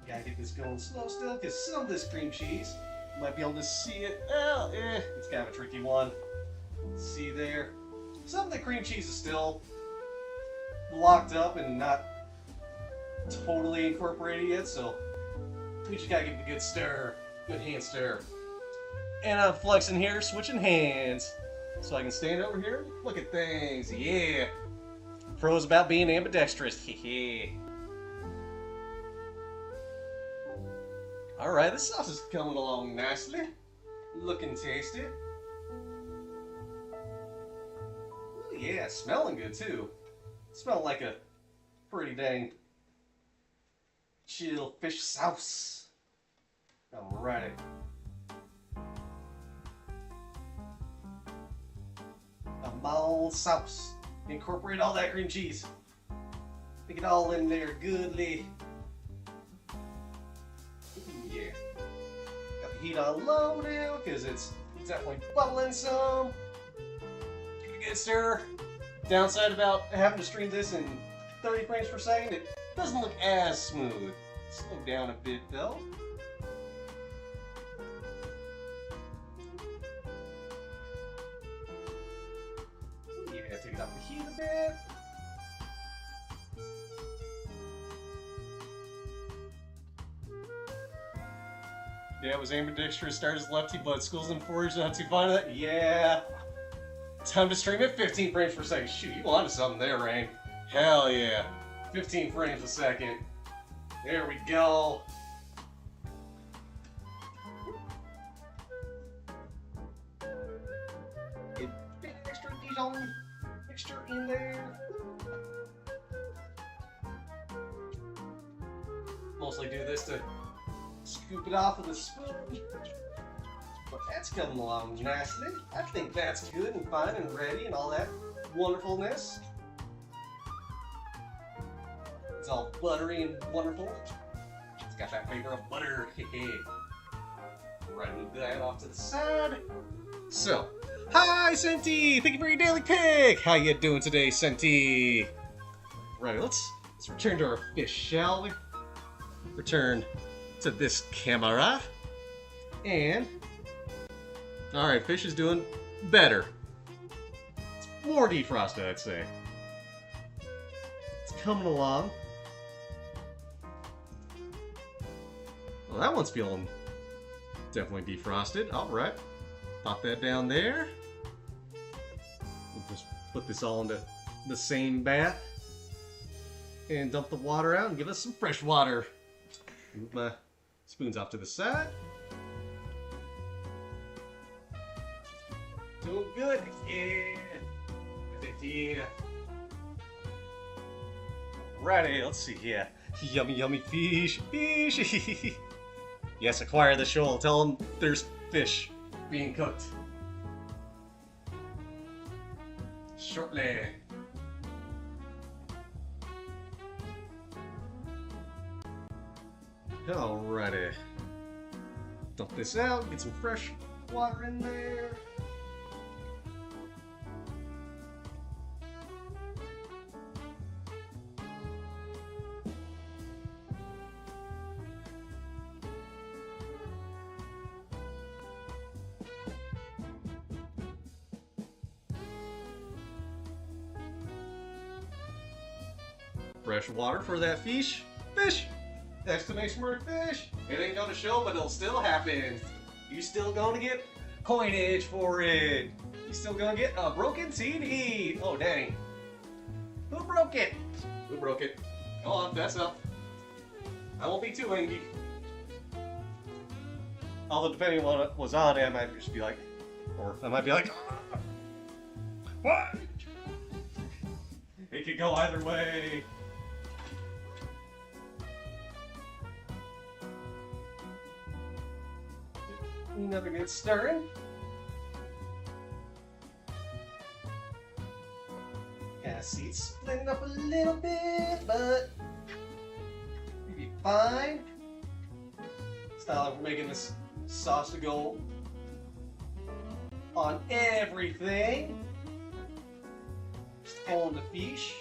Gotta get this going slow still, because some of this cream cheese, you might be able to see it. Well, it's kind of a tricky one. See there? Some of the cream cheese is still locked up and not totally incorporated yet, so we just gotta give it a good stir, good hand stir. And I'm flexing here, switching hands, so I can stand over here, look at things, yeah. pros about being ambidextrous. Hehe. Alright, this sauce is coming along nicely. Looking tasty. Ooh, yeah, smelling good too. Smelling like a pretty dang chill fish sauce. Alrighty. A mild sauce. Incorporate all that cream cheese. Stick it all in there goodly. Ooh, yeah. Got the heat on low now because it's definitely bubbling some. Give it a good stir. Downside about having to stream this in 30 frames per second, it doesn't look as smooth. Slow down a bit though. Yeah, take it off the heat a bit. Yeah, it was ambidextrous, started as lefty, but school's in 4 years, not too fond of that. Yeah. Time to stream at 15 frames per second. Shoot, you wanted something there, Rain. Hell yeah. 15 frames a second. There we go. A bit extra Dijon mixture in there. Mostly do this to scoop it off with a spoon. But that's coming along nicely. I think that's good and fine and ready and all that wonderfulness. It's all buttery and wonderful. It's got that flavor of butter. Right, move that off to the side. So, hi Senti! Thank you for your daily pick! How you doing today, Senti? Right, let's return to our fish, shall we? Return to this camera. And alright, fish is doing better. It's more defrosted, I'd say. It's coming along. Well, that one's feeling definitely defrosted. Alright. Pop that down there. We'll just put this all into the same bath. And dump the water out and give us some fresh water. Move my spoons off to the side. Doing good. Yeah. Righty, let's see here. Yummy, yummy fish. Fish. Yes, acquire the shoal. Tell them there's fish being cooked. Shortly. Alrighty. Dump this out, get some fresh water in there. Fresh water for that fish. Fish! Exclamation mark fish! It ain't gonna show, but it'll still happen. You still gonna get coinage for it. You still gonna get a broken CD. Oh, dang. Who broke it? Who broke it? Go on, fess up. I won't be too angry. Although, depending on what was on it, I might just be like, or I might be like, what? It could go either way. Another good stirring. Yeah, see it's splitting up a little bit, but you'll be fine. It's not like we're making this sauce to go on everything. Just on the fish.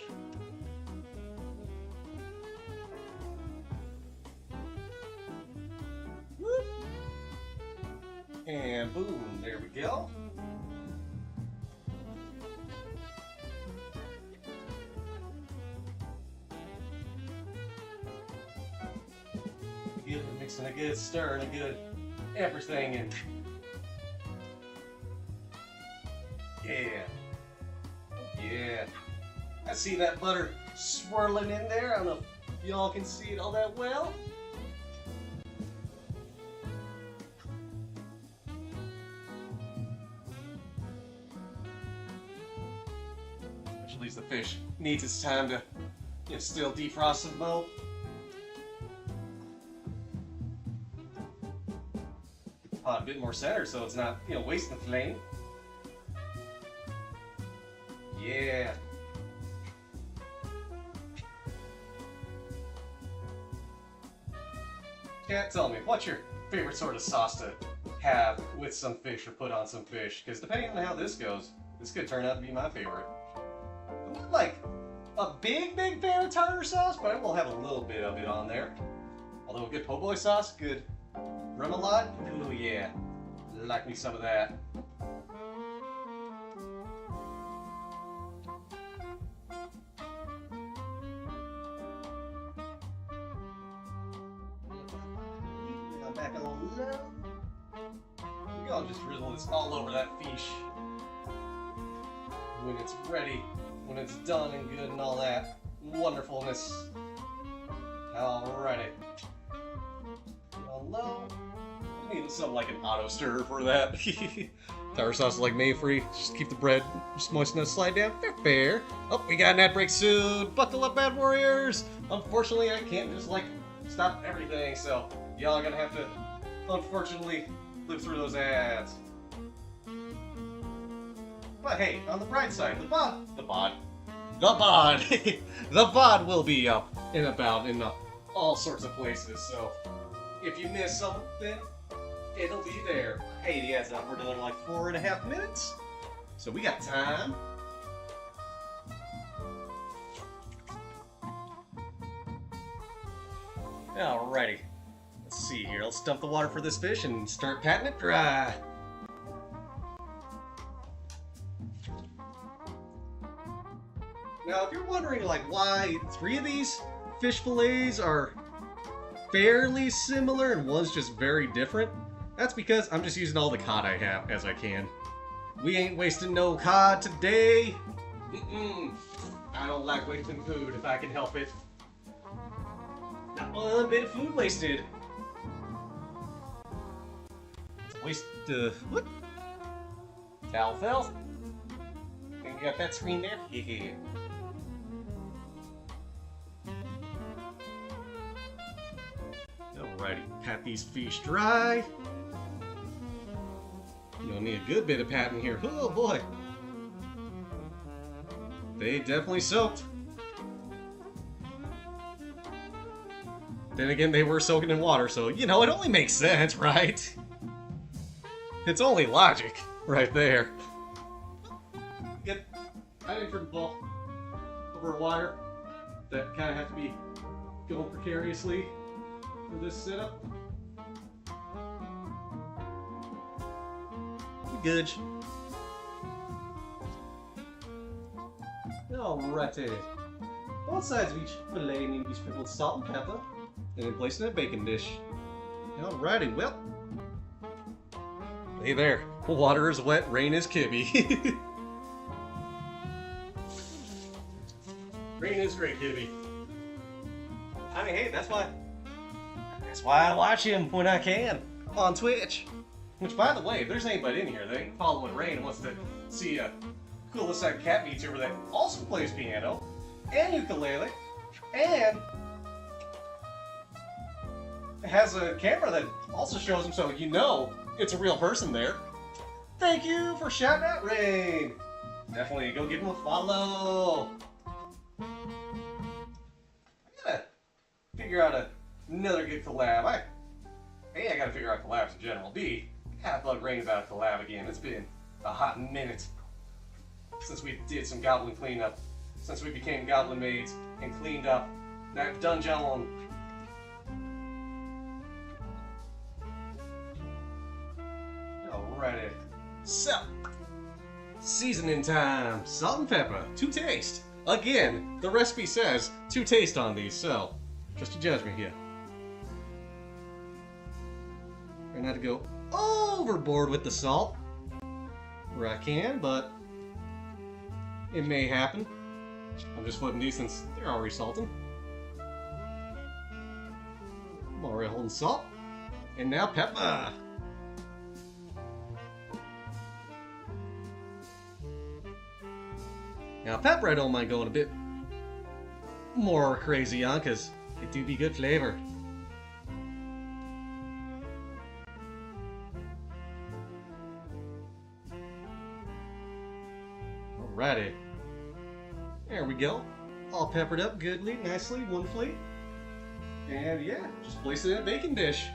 And boom, there we go. Good, mixing a good stir and a good everything and yeah. Yeah. I see that butter swirling in there. I don't know if y'all can see it all that well. Which leaves the fish needs its time to still defrost some more. Pot a bit more center so it's not wasting the flame. Yeah. Cat, tell me, what's your favorite sort of sauce to have with some fish or put on some fish? Because depending on how this goes, this could turn out to be my favorite. I'm not like a big fan of tartar sauce, but I will have a little bit of it on there. Although a good po' boy sauce, good remoulade, ooh yeah, like me some of that. Back a little low. Maybe I'll just drizzle this all over that fish when it's ready, when it's done and good and all that wonderfulness. Alrighty. Low. I need something like an auto stirrer for that. Tartar sauce is like made free. Just keep the bread just moist enough to slide down. Fair. Oh, we got an ad break soon. Buckle up, bad warriors. Unfortunately, I can't just stop everything, so y'all are gonna have to, unfortunately, live through those ads. But hey, on the bright side, the bod will be up and about in all sorts of places. So if you miss something, it'll be there. Hey, the ad's not. We're done in like 4.5 minutes, so we got time. Alrighty. Let's see here. Let's dump the water for this fish and start patting it dry. Now, if you're wondering why 3 of these fish fillets are fairly similar and one's just very different, that's because I'm just using all the cod I have as I can. We ain't wasting no cod today. I don't like wasting food if I can help it. Not one bit of food wasted. Waste, what? Towel fell. Think you got that screen there? Yeah. Alrighty, pat these fish dry. You'll need a good bit of patting here. Oh boy. They definitely soaked. Then again, they were soaking in water, so, it only makes sense, right? It's only logic right there. Get an for the ball over a wire that kind of have to be going precariously for this setup. Good. Alrighty. Both sides of each fillet need to be sprinkled with salt and pepper, and then placed in a baking dish. Alrighty, well. Hey there. Water is wet, rain is kibby. Rain is great, kibby. I mean, hey, that's why I watch him when I can on Twitch. Which, by the way, if there's anybody in here that ain't following Rain and wants to see a cool-looking cat VTuber that also plays piano and ukulele and has a camera that also shows him, so it's a real person there. Thank you for shouting out Rain. Definitely go give him a follow. I gotta figure out another good collab. I gotta figure out collabs in general. Gotta bug Rain about a collab again. It's been a hot minute since we did some goblin cleanup. Since we became goblin maids and cleaned up that dungeon. Alrighty. So, seasoning time. Salt and pepper to taste. Again, the recipe says to taste on these, so just a judgment here. Try not to go overboard with the salt where I can, but it may happen. I'm just flipping these since they're already salting. I'm already holding salt. And now pepper. Now pepper I don't mind going a bit more crazy on because it do be good flavor. Alrighty. There we go. All peppered up goodly, nicely, wonderfully. And yeah, just place it in a baking dish.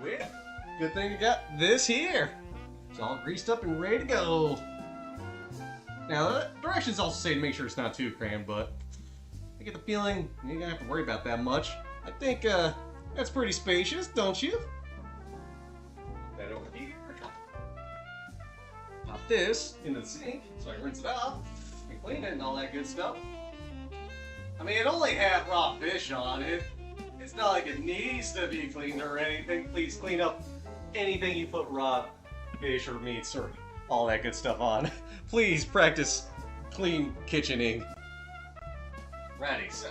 Well, good thing you got this here. It's all greased up and ready to go. Now, the directions also say to make sure it's not too crammed, but I get the feeling you ain't gonna have to worry about that much. I think that's pretty spacious, don't you? That over here. Pop this into the sink so I can rinse it off and clean it and all that good stuff. I mean, it only had raw fish on it. It's not like it needs to be cleaned or anything. Please clean up anything you put raw fish or meats or all that good stuff on. Please practice clean kitchening. Righty, so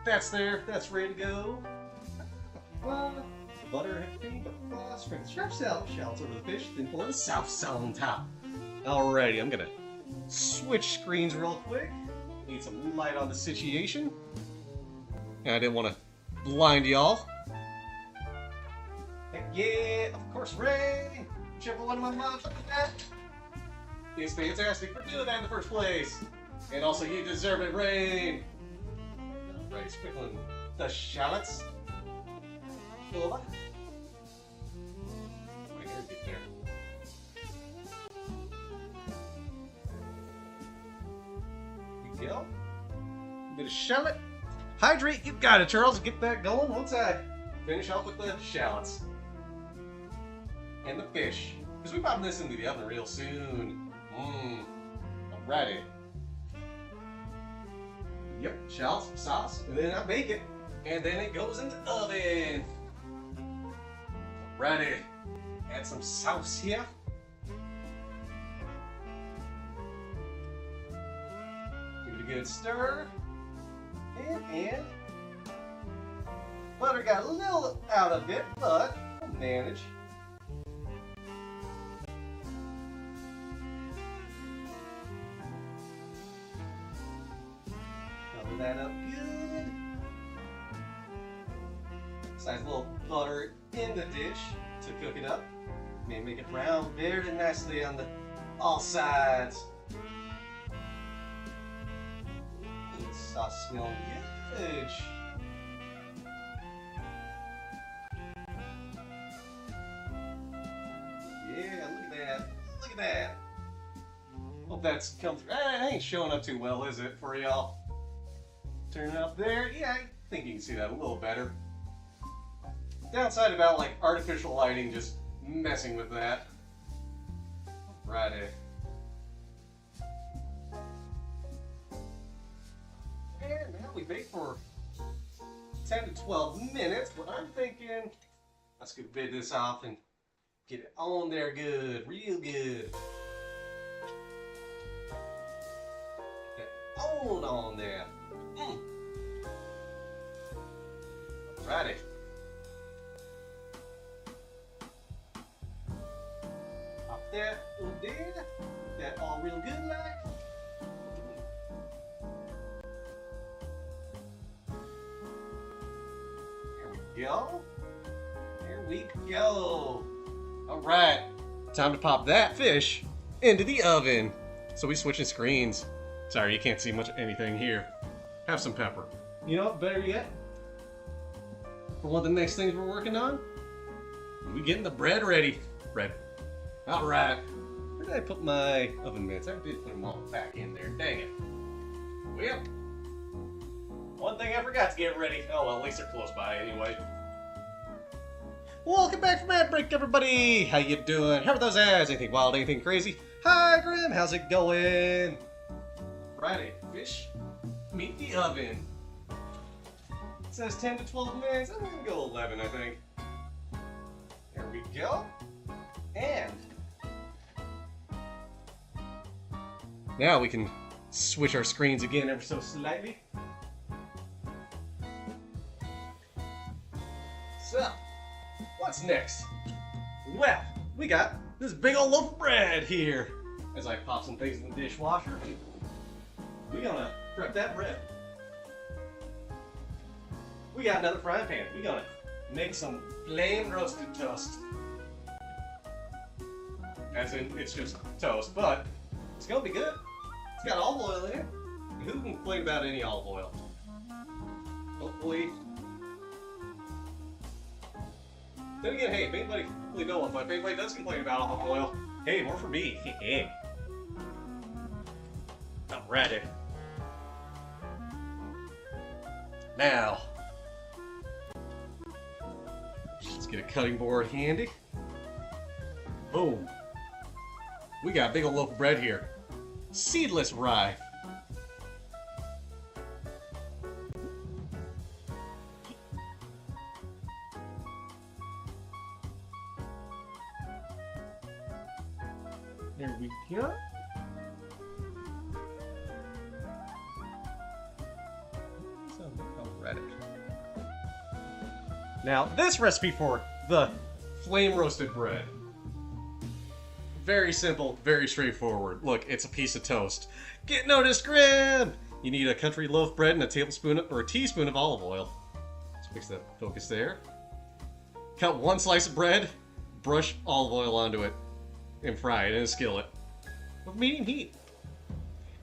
that's there. That's ready to go. The butter and everything, but spread the sharp shallots over the fish, then pour the south salt on top. Alrighty, I'm gonna switch screens real quick. Need some light on the situation. I didn't want to blind y'all. Heck yeah, of course, Ray! Whichever one of my moms did that. It's fantastic for doing that in the first place. And also, you deserve it, Rain! Alright, sprinkling the shallots. Over. I gotta get there. There you go. A bit of shallot. Hydrate, you got it, Charles. Get that going once I finish off with the shallots. And the fish. Because we're popping this into the oven real soon. Alrighty. Yep, shallots, sauce, and then I bake it. And then it goes in the oven. Alrighty. Add some sauce here. Give it a good stir. And butter got a little out of it, but we'll manage. Cover that up good. Nice little butter in the dish to cook it up. Maybe make it brown very nicely on the all sides. The sauce smells good. Yeah, look at that. Look at that. Hope that's come through. It ain't showing up too well, is it, for y'all? Turn it up there. Yeah, I think you can see that a little better. Downside about like artificial lighting, just messing with that. Righty. And now we bake for 10 to 12 minutes, but I'm thinking let's go bid this off and get it on there good, real good. Get on there. Alrighty. Pop that over there. That all real good like. There we go. There we go. Alright. Time to pop that fish into the oven. So we switching screens. Sorry, you can't see much anything here. Have some pepper. You know what, better yet? For one of the next things we're working on, we getting the bread ready. Bread. Alright. Where did I put my oven mitts? I did put them all back in there. Dang it. Well, one thing I forgot to get ready. Oh well, at least they're close by anyway. Welcome back from ad break, everybody! How you doing? How are those ads? Anything wild, anything crazy? Hi, Grim! How's it going? Righty, fish, meet the oven. It says 10 to 12 minutes. I'm gonna go 11, I think. There we go. And now we can switch our screens again ever so slightly. So, what's next? Well, we got this big old loaf of bread here. As I pop some things in the dishwasher, we're gonna prep that bread. We got another frying pan. We're gonna make some flame roasted toast. As in, it's just toast, but it's gonna be good. It's got olive oil in it. Who can complain about any olive oil? Hopefully. Then again, hey, if anybody, hopefully no one, but if anybody does complain about olive oil, hey, more for me. Alrighty. Now, let's get a cutting board handy. Boom. We got a big old loaf of bread here. Seedless rye. There we go. Now, this recipe for the flame roasted bread. Very simple, very straightforward. Look, it's a piece of toast. Get no discrim! You need a country loaf bread and a tablespoon or a teaspoon of olive oil. Let's fix that focus there. Cut one slice of bread, brush olive oil onto it, and fry it in a skillet with medium heat.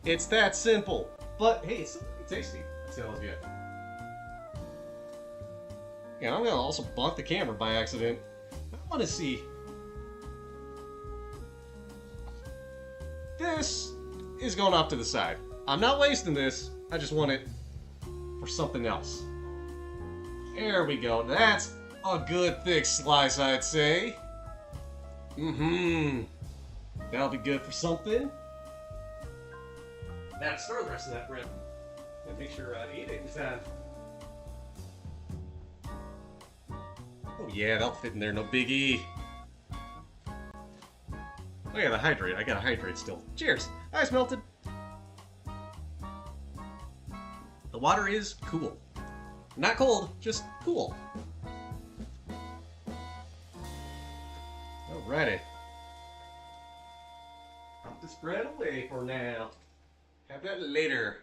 It's that simple. But hey, it's still pretty tasty. That tells you. And I'm gonna also bonk the camera by accident. I want to see. This is going off to the side. I'm not wasting this. I just want it for something else. There we go. That's a good thick slice, I'd say. That'll be good for something. Now store the rest of that bread. And make sure I eat it in time. Oh yeah, that'll fit in there, no biggie. Oh yeah, the hydrate. I gotta hydrate still. Cheers! Ice melted! The water is cool. Not cold, just cool. Alrighty. Put this bread away for now. Have that later.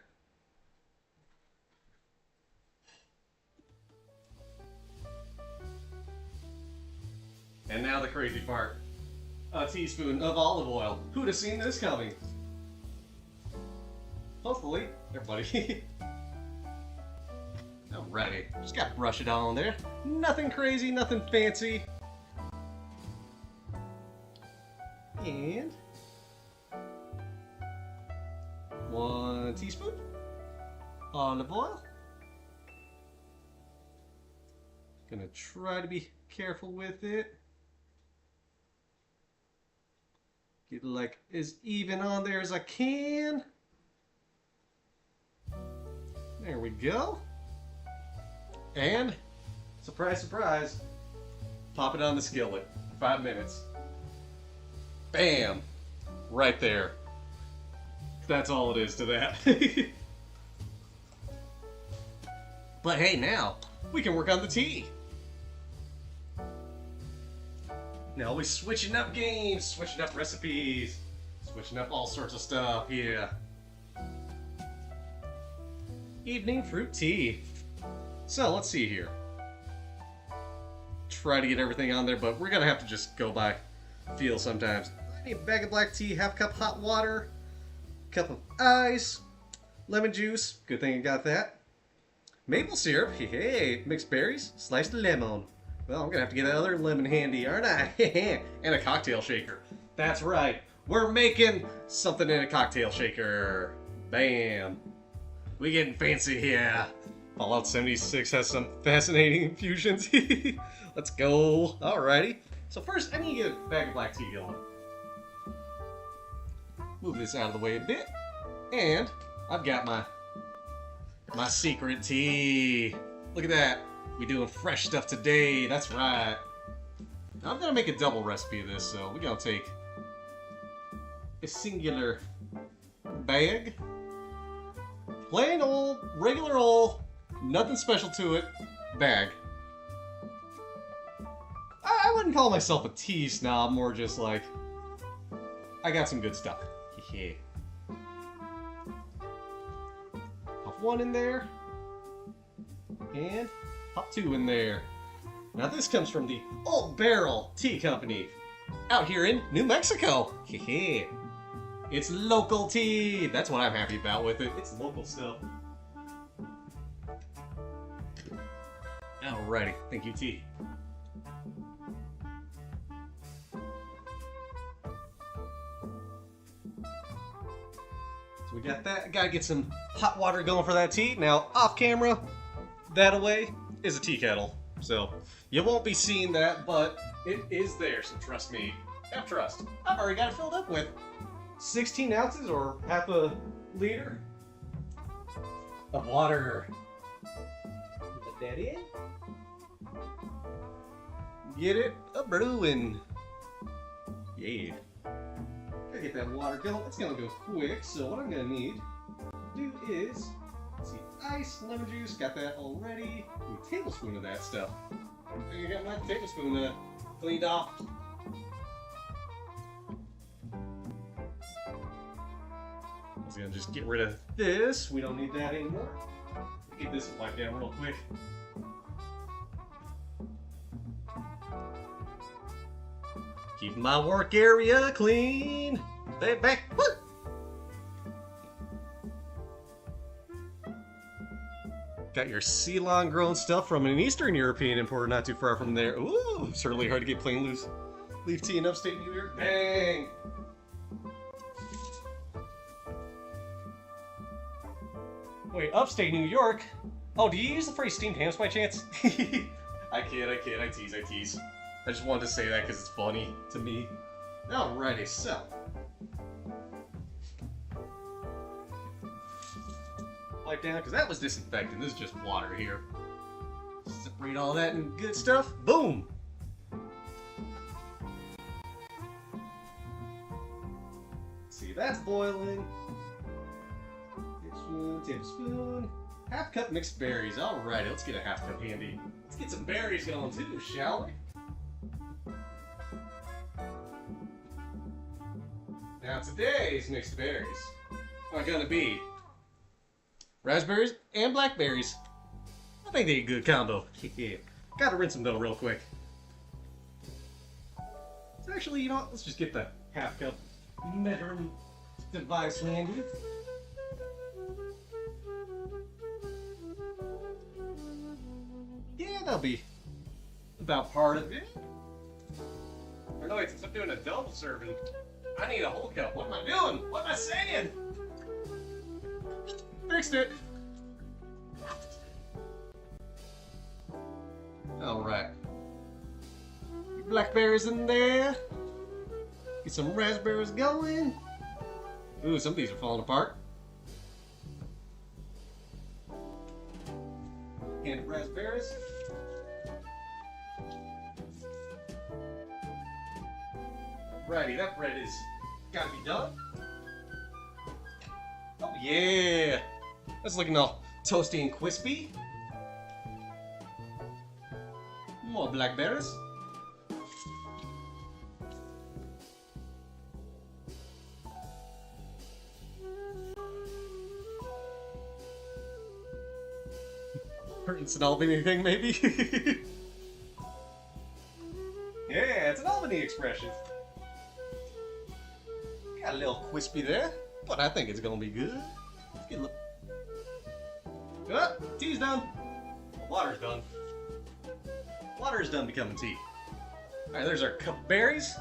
And now the crazy part. A teaspoon of olive oil. Who'd have seen this coming? Hopefully, everybody. Alrighty, just gotta brush it on there. Nothing crazy, nothing fancy. And 1 teaspoon olive oil. Gonna try to be careful with it. Get like as even on there as I can. There we go. And, surprise, surprise, pop it on the skillet. 5 minutes. Bam! Right there. That's all it is to that. But hey, now, we can work on the tea. Now we're switching up games, switching up recipes, switching up all sorts of stuff, yeah. Evening fruit tea. So, let's see here. Try to get everything on there, but we're gonna have to just go by feel sometimes. I need a bag of black tea, half cup hot water, cup of ice, lemon juice, good thing I got that. Maple syrup, hey, mixed berries, sliced lemon. Well, I'm gonna have to get that other lemon handy, aren't I? And a cocktail shaker. That's right, we're making something in a cocktail shaker. Bam. We getting fancy here. Fallout 76 has some fascinating infusions. Let's go. Alrighty. So first, I need to get a bag of black tea going. Move this out of the way a bit. And I've got my secret tea. Look at that. We doing fresh stuff today. That's right. Now I'm gonna make a double recipe of this, so we're gonna take a singular bag plain old, regular old, nothing special to it, bag. I wouldn't call myself a tea snob, more just like, I got some good stuff. Yeah. Pop one in there, and pop two in there. Now this comes from the Old Barrel Tea Company, out here in New Mexico. Yeah. It's local tea. That's what I'm happy about with it. It's local stuff. Alrighty, thank you, tea. So we got that. Gotta get some hot water going for that tea. Now, off camera, that away is a tea kettle. So you won't be seeing that, but it is there, so trust me. Have trust. I've already got it filled up with 16 ounces or half a liter of water. Put that in. Get it a brewing. Yeah. Gotta get that water going. It's gonna go quick, so what I'm gonna need to do is, let's see, ice, lemon juice, got that already. A tablespoon of that stuff. I think I got my tablespoon cleaned off. I was gonna just get rid of this. We don't need that anymore. Get this wiped down real quick. Keeping my work area clean. Baby. Woo! Got your Ceylon grown stuff from an Eastern European importer not too far from there. Ooh, certainly hard to get plain loose leaf tea in upstate New York. Bang! Wait, upstate New York? Oh, do you use the phrase steamed hams by chance? I kid, I tease. I just wanted to say that because it's funny to me. Alrighty, so. Wipe down, because that was disinfectant. This is just water here. Separate all that and good stuff. Boom! See, that's boiling. Tablespoon. Half cup mixed berries. Alrighty, let's get a half cup handy. Let's get some berries going too, shall we? Now today's mixed berries are gonna be raspberries and blackberries. I think they're a good combo. Yeah. Gotta rinse them though real quick. So actually, you know what? Let's just get the half cup measuring device handy. Yeah, that'll be about part of it. Or no, wait, since I'm doing a double serving, I need a whole cup. What am I doing? What am I saying? Fixed it. Alright. Blackberries in there. Get some raspberries going. Ooh, some of these are falling apart. And raspberries. Alrighty, that bread is gotta be done. Oh yeah! That's looking all toasty and crispy. More blackberries. It's an Albany thing, maybe? Yeah, it's an Albany expression. Got a little crispy there, but I think it's gonna be good. Let's get a look. Oh, tea's done. Water's done. Water's done becoming tea. Alright, there's our cup of berries.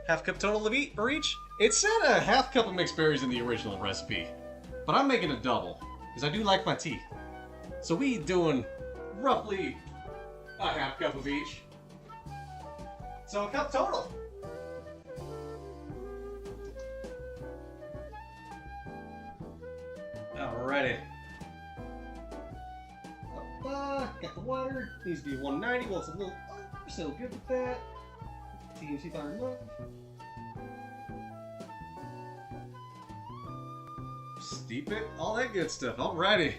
Half cup total of for each. It said a half cup of mixed berries in the original recipe, but I'm making a double, because I do like my tea. So we doing roughly a half cup of each. So a cup total. Alrighty. Got the water. Needs to be 190. Well, it's a little over, so good with that. TNT fire look. Steep it, all that good stuff. Alrighty.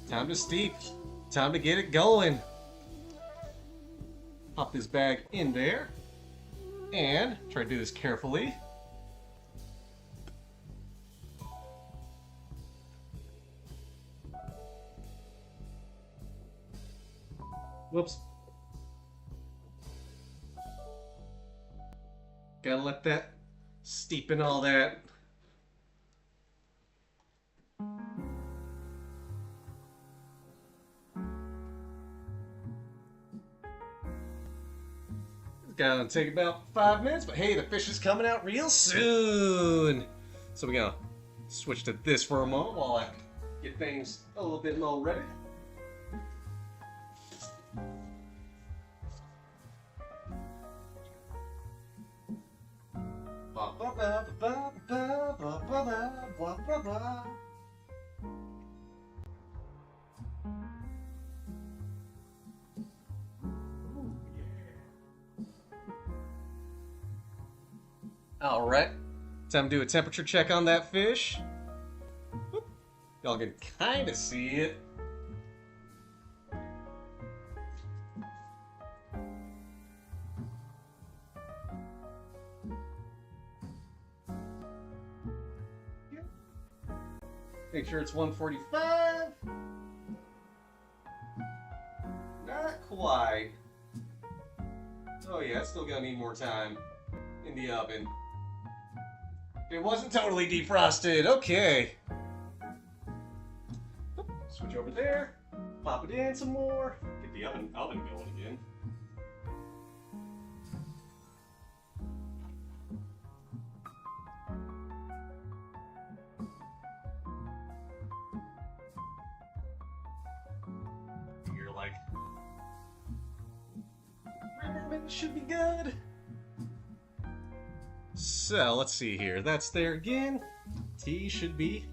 Time to steep. Time to get it going. Pop this bag in there. And try to do this carefully. Whoops. Gotta let that steep in all that. It's gonna take about 5 minutes, but hey, the fish is coming out real soon. So we're gonna switch to this for a moment while I get things a little bit more ready. Alright, time to do a temperature check on that fish. Y'all can kind of see it. Make sure it's 145. Not quite. Oh yeah, it's still gonna need more time in the oven. It wasn't totally defrosted. Okay. Switch over there. Pop it in some more. Get the oven going again. You're like, should be good. So let's see here. That's there again. Tea should be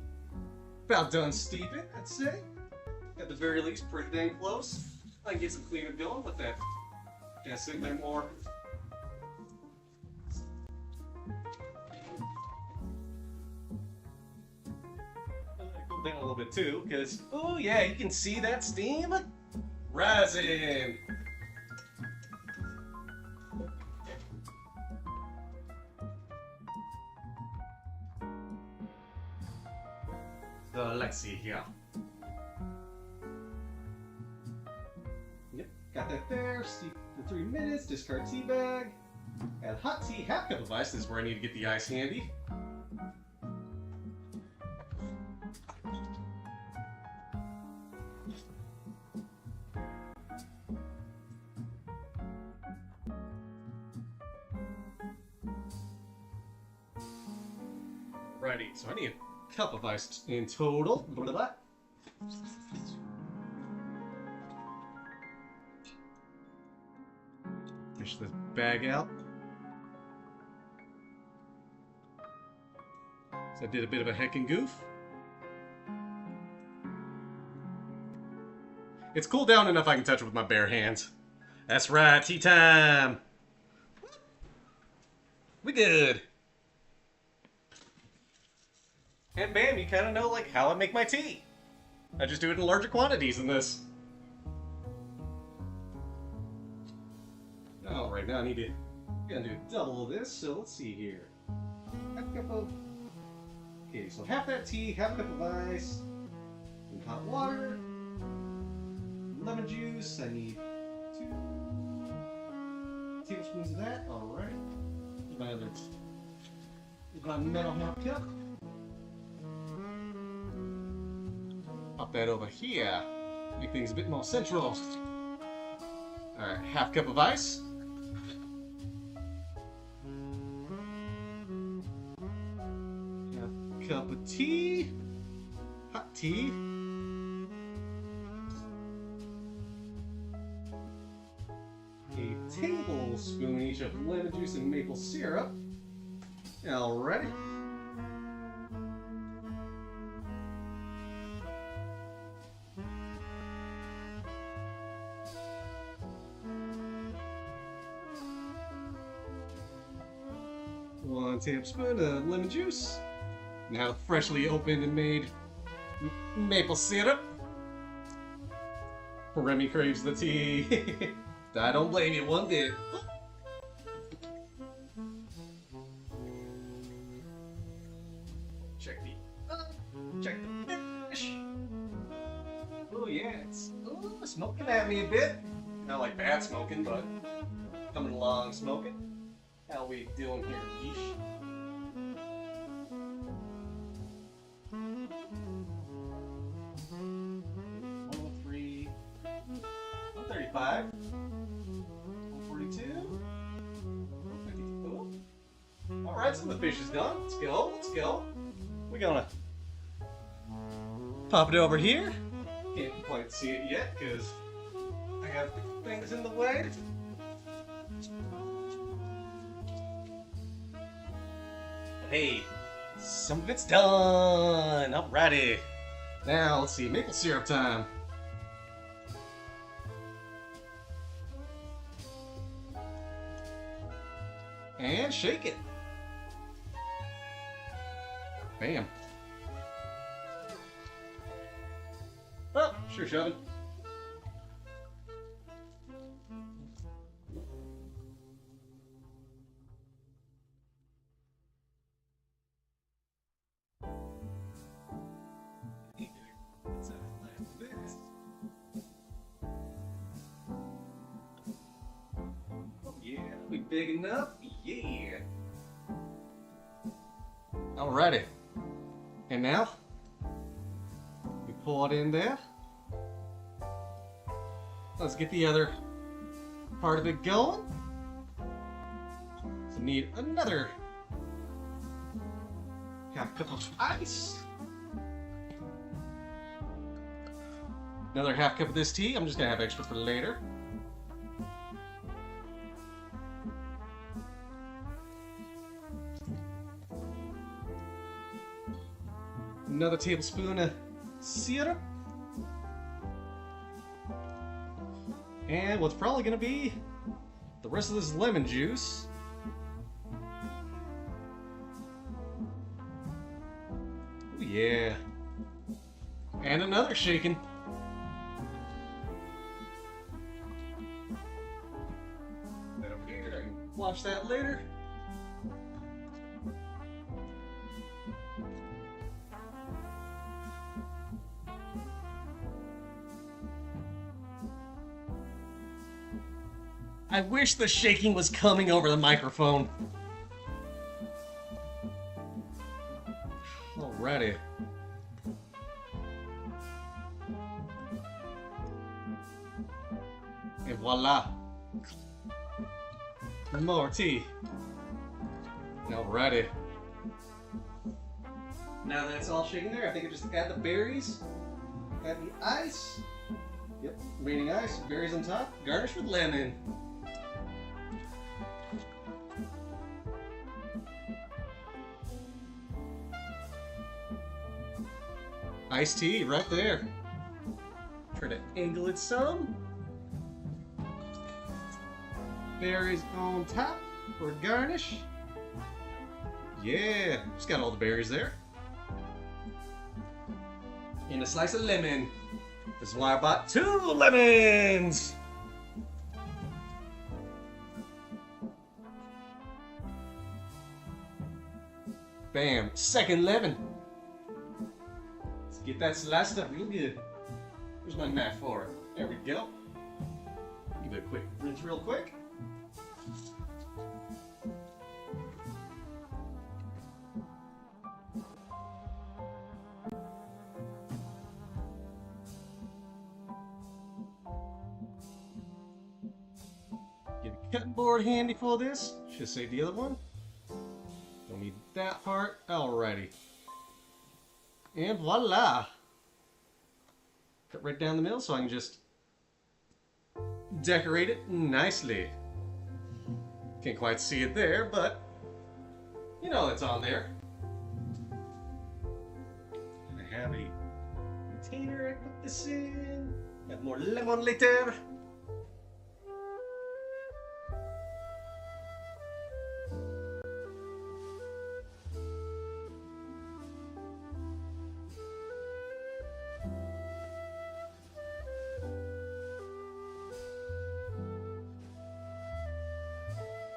about done steeping, I'd say. At the very least, pretty dang close. I can get some cleaner going with that. Gotta sit there more. Go down a little bit too, because oh yeah, you can see that steam rising. So let's see here. Yep, got that there. Steep for 3 minutes. Discard tea bag. Add hot tea, half cup of ice. This is where I need to get the ice handy. Alrighty, so I need a cup of ice in total. Fish the bag out. So I did a bit of a heckin' goof. It's cooled down enough I can touch it with my bare hands. That's right, tea time! We good! And bam, you kind of know like how I make my tea. I just do it in larger quantities than this. Alright, now I need to gonna do double of this, so let's see here. Half cup of... Okay, so half that tea, half cup of ice, some hot water, lemon juice, I need 2 tablespoons of that, alright. My metal half cup. Pop that over here. Make things a bit more central. Alright, half cup of ice. Half cup of tea. Hot tea. A tablespoon each of lemon juice and maple syrup. Alrighty. One tablespoon of lemon juice, Now freshly opened and made maple syrup. Remy craves the tea. I don't blame you one bit. Check the fish. Oh yeah, it's smoking at me a bit. Not like bad smoking, but coming along smoking. How we doing here, Yeesh? 103, 135, 142, 152. Alright, so the fish is done. Let's go, let's go. We're gonna pop it over here. Can't quite see it yet because I have things in the way. Hey, some of it's done. Alrighty. Now let's see, maple syrup time. And shake it. Bam. Oh, sure shoving. Oh yeah, that'll be big enough. Yeah. Alrighty. And now we pull it in there. Let's get the other part of it going. So need another half cup of ice. Another half cup of this tea. I'm just gonna have extra for later. Another tablespoon of syrup. And what's probably going to be the rest of this lemon juice. Oh yeah. And another shaking. That over here, I can wash that later. I wish the shaking was coming over the microphone. Alrighty. And voila. More tea. Alrighty. Now that it's all shaken there, I think I just add the berries, add the ice. Yep, remaining ice, berries on top, garnish with lemon. Iced tea right there. Try to angle it some. Berries on top for a garnish. Yeah, just got all the berries there. And a slice of lemon. This is why I bought 2 lemons. Bam, second lemon. Get that sliced up real good. Where's my knife for it? There we go. Give it a quick rinse real quick. Get a cutting board handy for this. Should save the other one. Don't need that part. Alrighty. And voila! Cut right down the middle so I can just decorate it nicely. Can't quite see it there, but you know it's on there. And I have a container I put this in. Got more lemon later.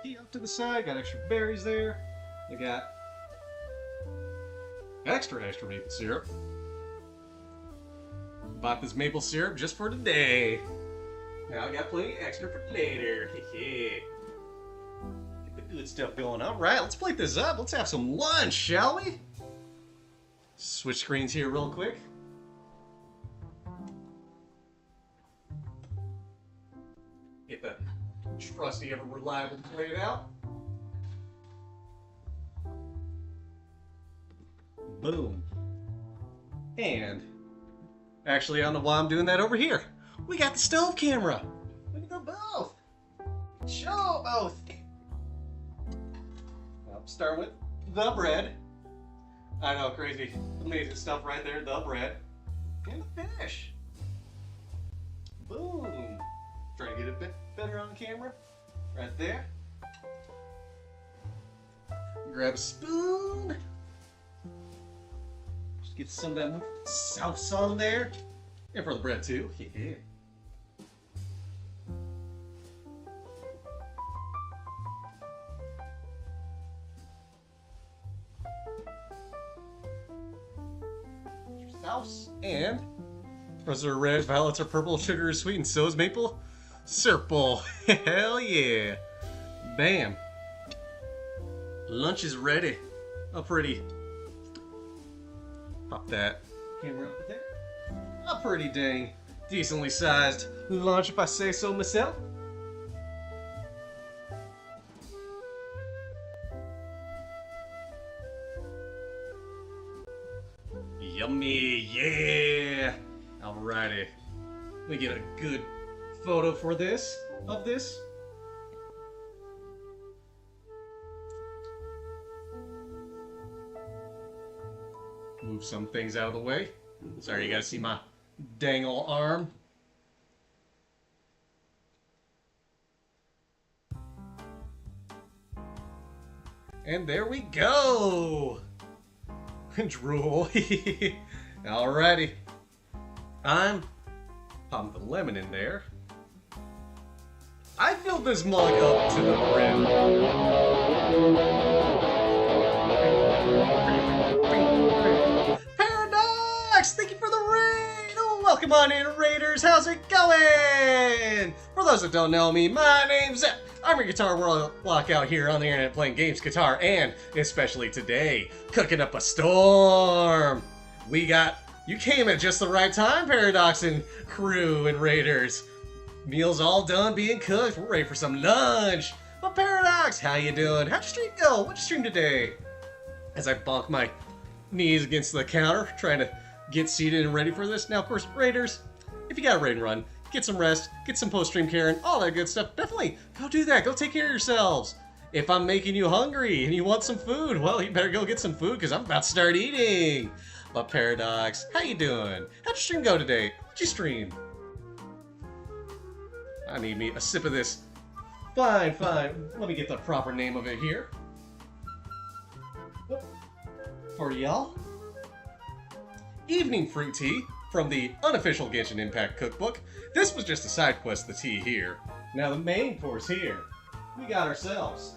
turkey up to the side. Got extra berries there. I got extra maple syrup. Bought this maple syrup just for today. Now I got plenty extra for later. Get the good stuff going. Alright, let's plate this up. Let's have some lunch, shall we? Switch screens here real quick. Get the trusty, ever reliable plate out. Boom. And actually, I don't know why I'm doing that over here. We got the stove camera. Look at them both. Show both. I'll start with the bread. I know, crazy, amazing stuff right there. The bread and the fish. Boom. Trying to get a bit better on camera. Right there. Grab a spoon. Just get some of that sauce on there. And for the bread too. Yeah. Sauce and roses are red, violets are purple, sugar is sweet, and so is maple syrup. Hell yeah! Bam! Lunch is ready. Oh, pretty. Pop that camera up there. A pretty dang decently sized lunch, if I say so myself. Yummy, yeah! Alrighty. Let me get a good photo for this, of this. Move some things out of the way. Sorry, you gotta see my dang ol' arm. And there we go! Drool. Alrighty. I'm popping the lemon in there. I filled this mug up to the brim. Paradox! Thank you for the raid! Oh, welcome on in, Raiders. How's it going? For those that don't know me, my name's Zep. I'm your Guitar World Lockout here on the internet playing games, guitar, and especially today, cooking up a storm. You came at just the right time, Paradox and crew and Raiders. Meals all done being cooked. We're ready for some lunch. But Paradox, how you doing? How'd your stream go? What'd you stream today? As I bonk my knees against the counter, trying to get seated and ready for this. Now, of course, Raiders, if you got a raid and run, get some rest, get some post-stream caring, all that good stuff. Definitely go do that. Go take care of yourselves. If I'm making you hungry and you want some food, well, you better go get some food because I'm about to start eating. But Paradox, how you doing? How'd your stream go today? What'd you stream? I need me a sip of this. Fine. Let me get the proper name of it here. For y'all. Evening fruit tea from the unofficial Genshin Impact cookbook. This was just a side quest, the tea here. Now the main course here, we got ourselves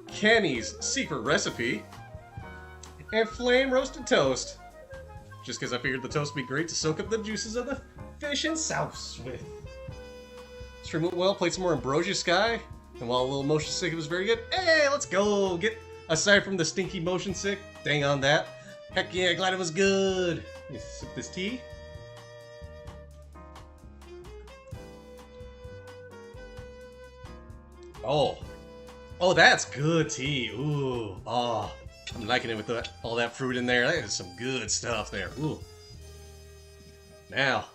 Kenny's secret recipe and flame roasted toast. Just because I figured the toast would be great to soak up the juices of the fish and sauce with. Stream went well, played some more Ambrosia Sky, and while a little motion sick, it was very good. Hey, let's go get, aside from the stinky motion sick, dang on that. Heck yeah, glad it was good. Let me sip this tea. Oh, that's good tea. Ooh, oh, I'm liking it with all that fruit in there. That is some good stuff there. Ooh. Now,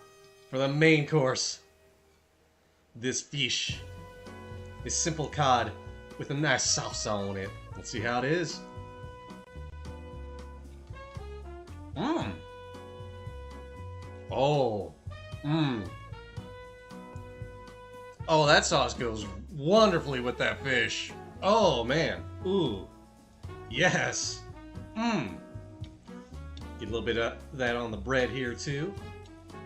for the main course. This fish. This simple cod with a nice sauce on it. Let's see how it is. Mmm. Oh. Mmm. Oh, that sauce goes wonderfully with that fish. Oh, man. Ooh. Yes. Mmm. Get a little bit of that on the bread here, too.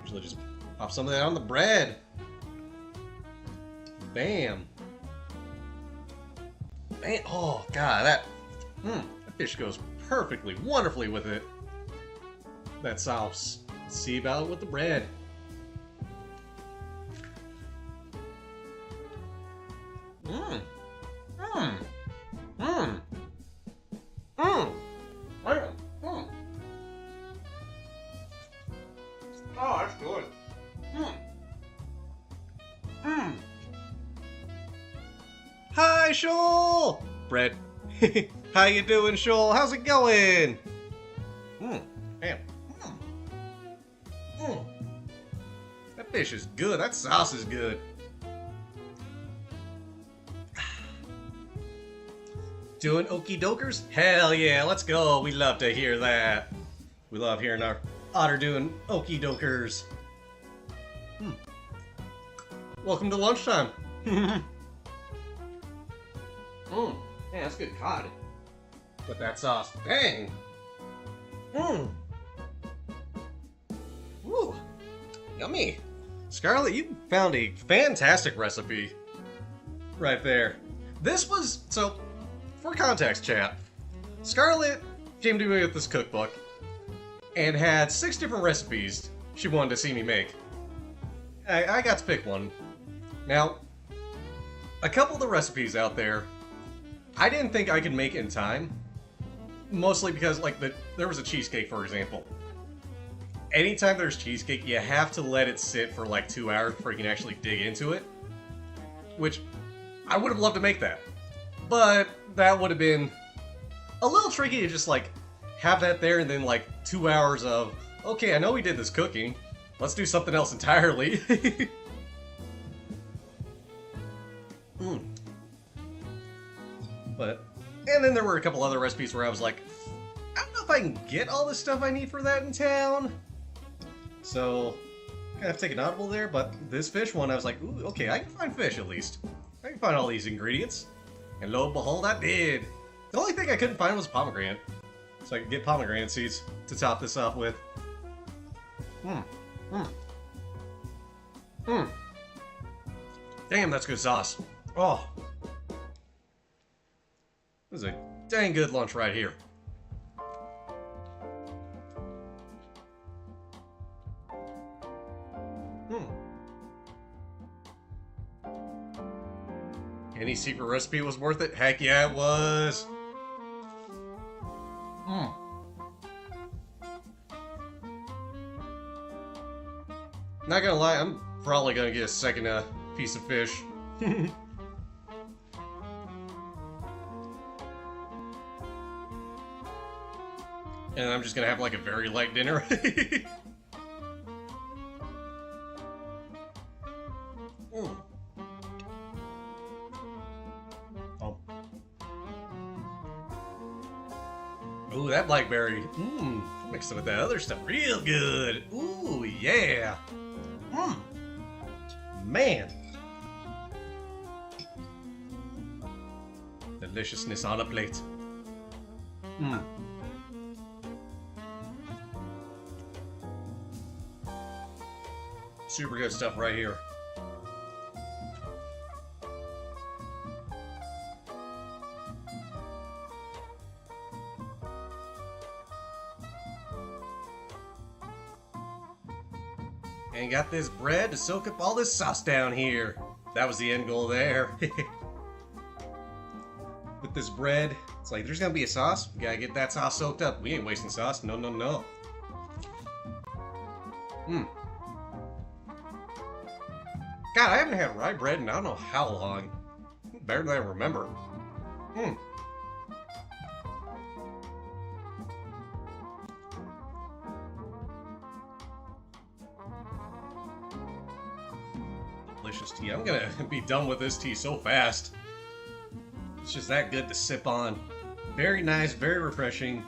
Usually just pop some of that on the bread. Bam. Man, oh god, that fish goes perfectly, wonderfully with it. That sauce. Let's see about it with the bread. Mmm. Mmm. Mmm. Mmm. Man. Mmm. Oh, that's good. Mmm. Mmm. Hi, Shoal! Bread. How you doing, Shoal? How's it going? Mmm. Man. Mmm. That fish is good. That sauce is good. Doing okie dokers? Hell yeah, let's go. We love to hear that. We love hearing our otter doing okie dokers. Welcome to lunchtime. Yeah, that's good cod. With that sauce. Dang. Woo. Yummy. Scarlett, you found a fantastic recipe. Right there. This was, so, for context, chat, Scarlett came to me with this cookbook and had 6 different recipes she wanted to see me make. I got to pick one. Now, a couple of the recipes out there, I didn't think I could make in time. Mostly because, like, there was a cheesecake, for example. Anytime there's cheesecake, you have to let it sit for like 2 hours before you can actually dig into it. Which, I would have loved to make that. But that would have been a little tricky to just, like, have that there and then, like, 2 hours of, okay, I know we did this cooking. Let's do something else entirely. But, and then there were a couple other recipes where I was like, I don't know if I can get all the stuff I need for that in town. So, kind of take an audible there, but this fish one, I was like, ooh, okay, I can find fish at least. I can find all these ingredients. And lo and behold, I did. The only thing I couldn't find was pomegranate. So I could get pomegranate seeds to top this off with. Damn, that's good sauce. Oh. This is a dang good lunch right here. Any secret recipe was worth it? Heck yeah, it was. Not gonna lie, I'm probably gonna get a second piece of fish. And I'm just gonna have like a very light dinner. Ooh, that blackberry. Mixed it with that other stuff. Real good. Ooh, yeah. Man. Deliciousness on a plate. Super good stuff right here. And got this bread to soak up all this sauce down here. That was the end goal there. With this bread, it's like there's gonna be a sauce. We gotta get that sauce soaked up. We ain't wasting sauce. No, no, no. God, I haven't had rye bread in I don't know how long. Better than I remember. Delicious tea. I'm gonna be done with this tea so fast. It's just that good to sip on. Very nice, very refreshing,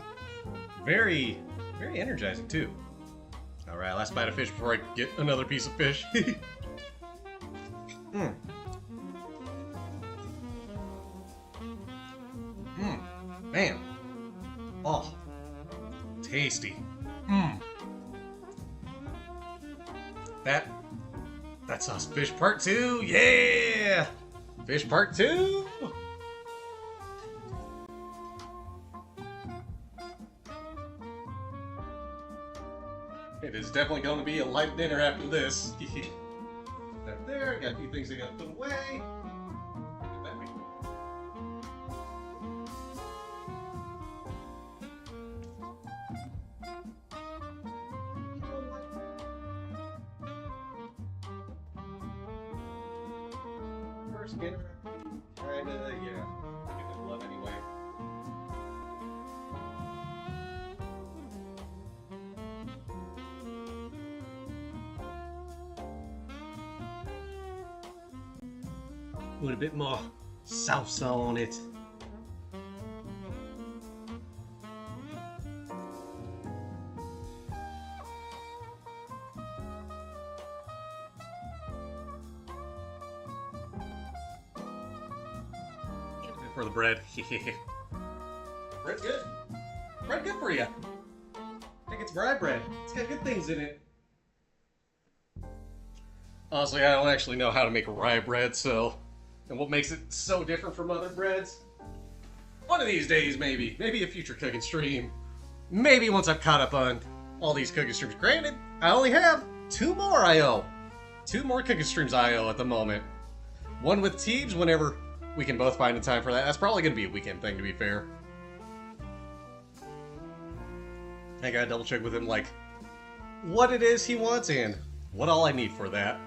very energizing too. Alright, last bite of fish before I get another piece of fish. Man. Oh. Tasty. That sauce. Fish part 2. Yeah! Fish part 2. It is definitely going to be a light dinner after this. That there, got a few things I got to put away. That way. First dinner, kinda, yeah. Get the love anyway. Put a bit more salsa on it. For the bread. Bread's good. Bread good for you. I think it's rye bread. It's got good things in it. Honestly, I don't actually know how to make rye bread, so... And what makes it so different from other breads? One of these days, maybe. Maybe a future cooking stream. Maybe once I've caught up on all these cooking streams. Granted, I only have 2 more I.O. 2 more cooking streams I.O. at the moment. One with Teebs whenever we can both find the time for that. That's probably going to be a weekend thing, to be fair. I gotta double check with him, like, what it is he wants and what all I need for that.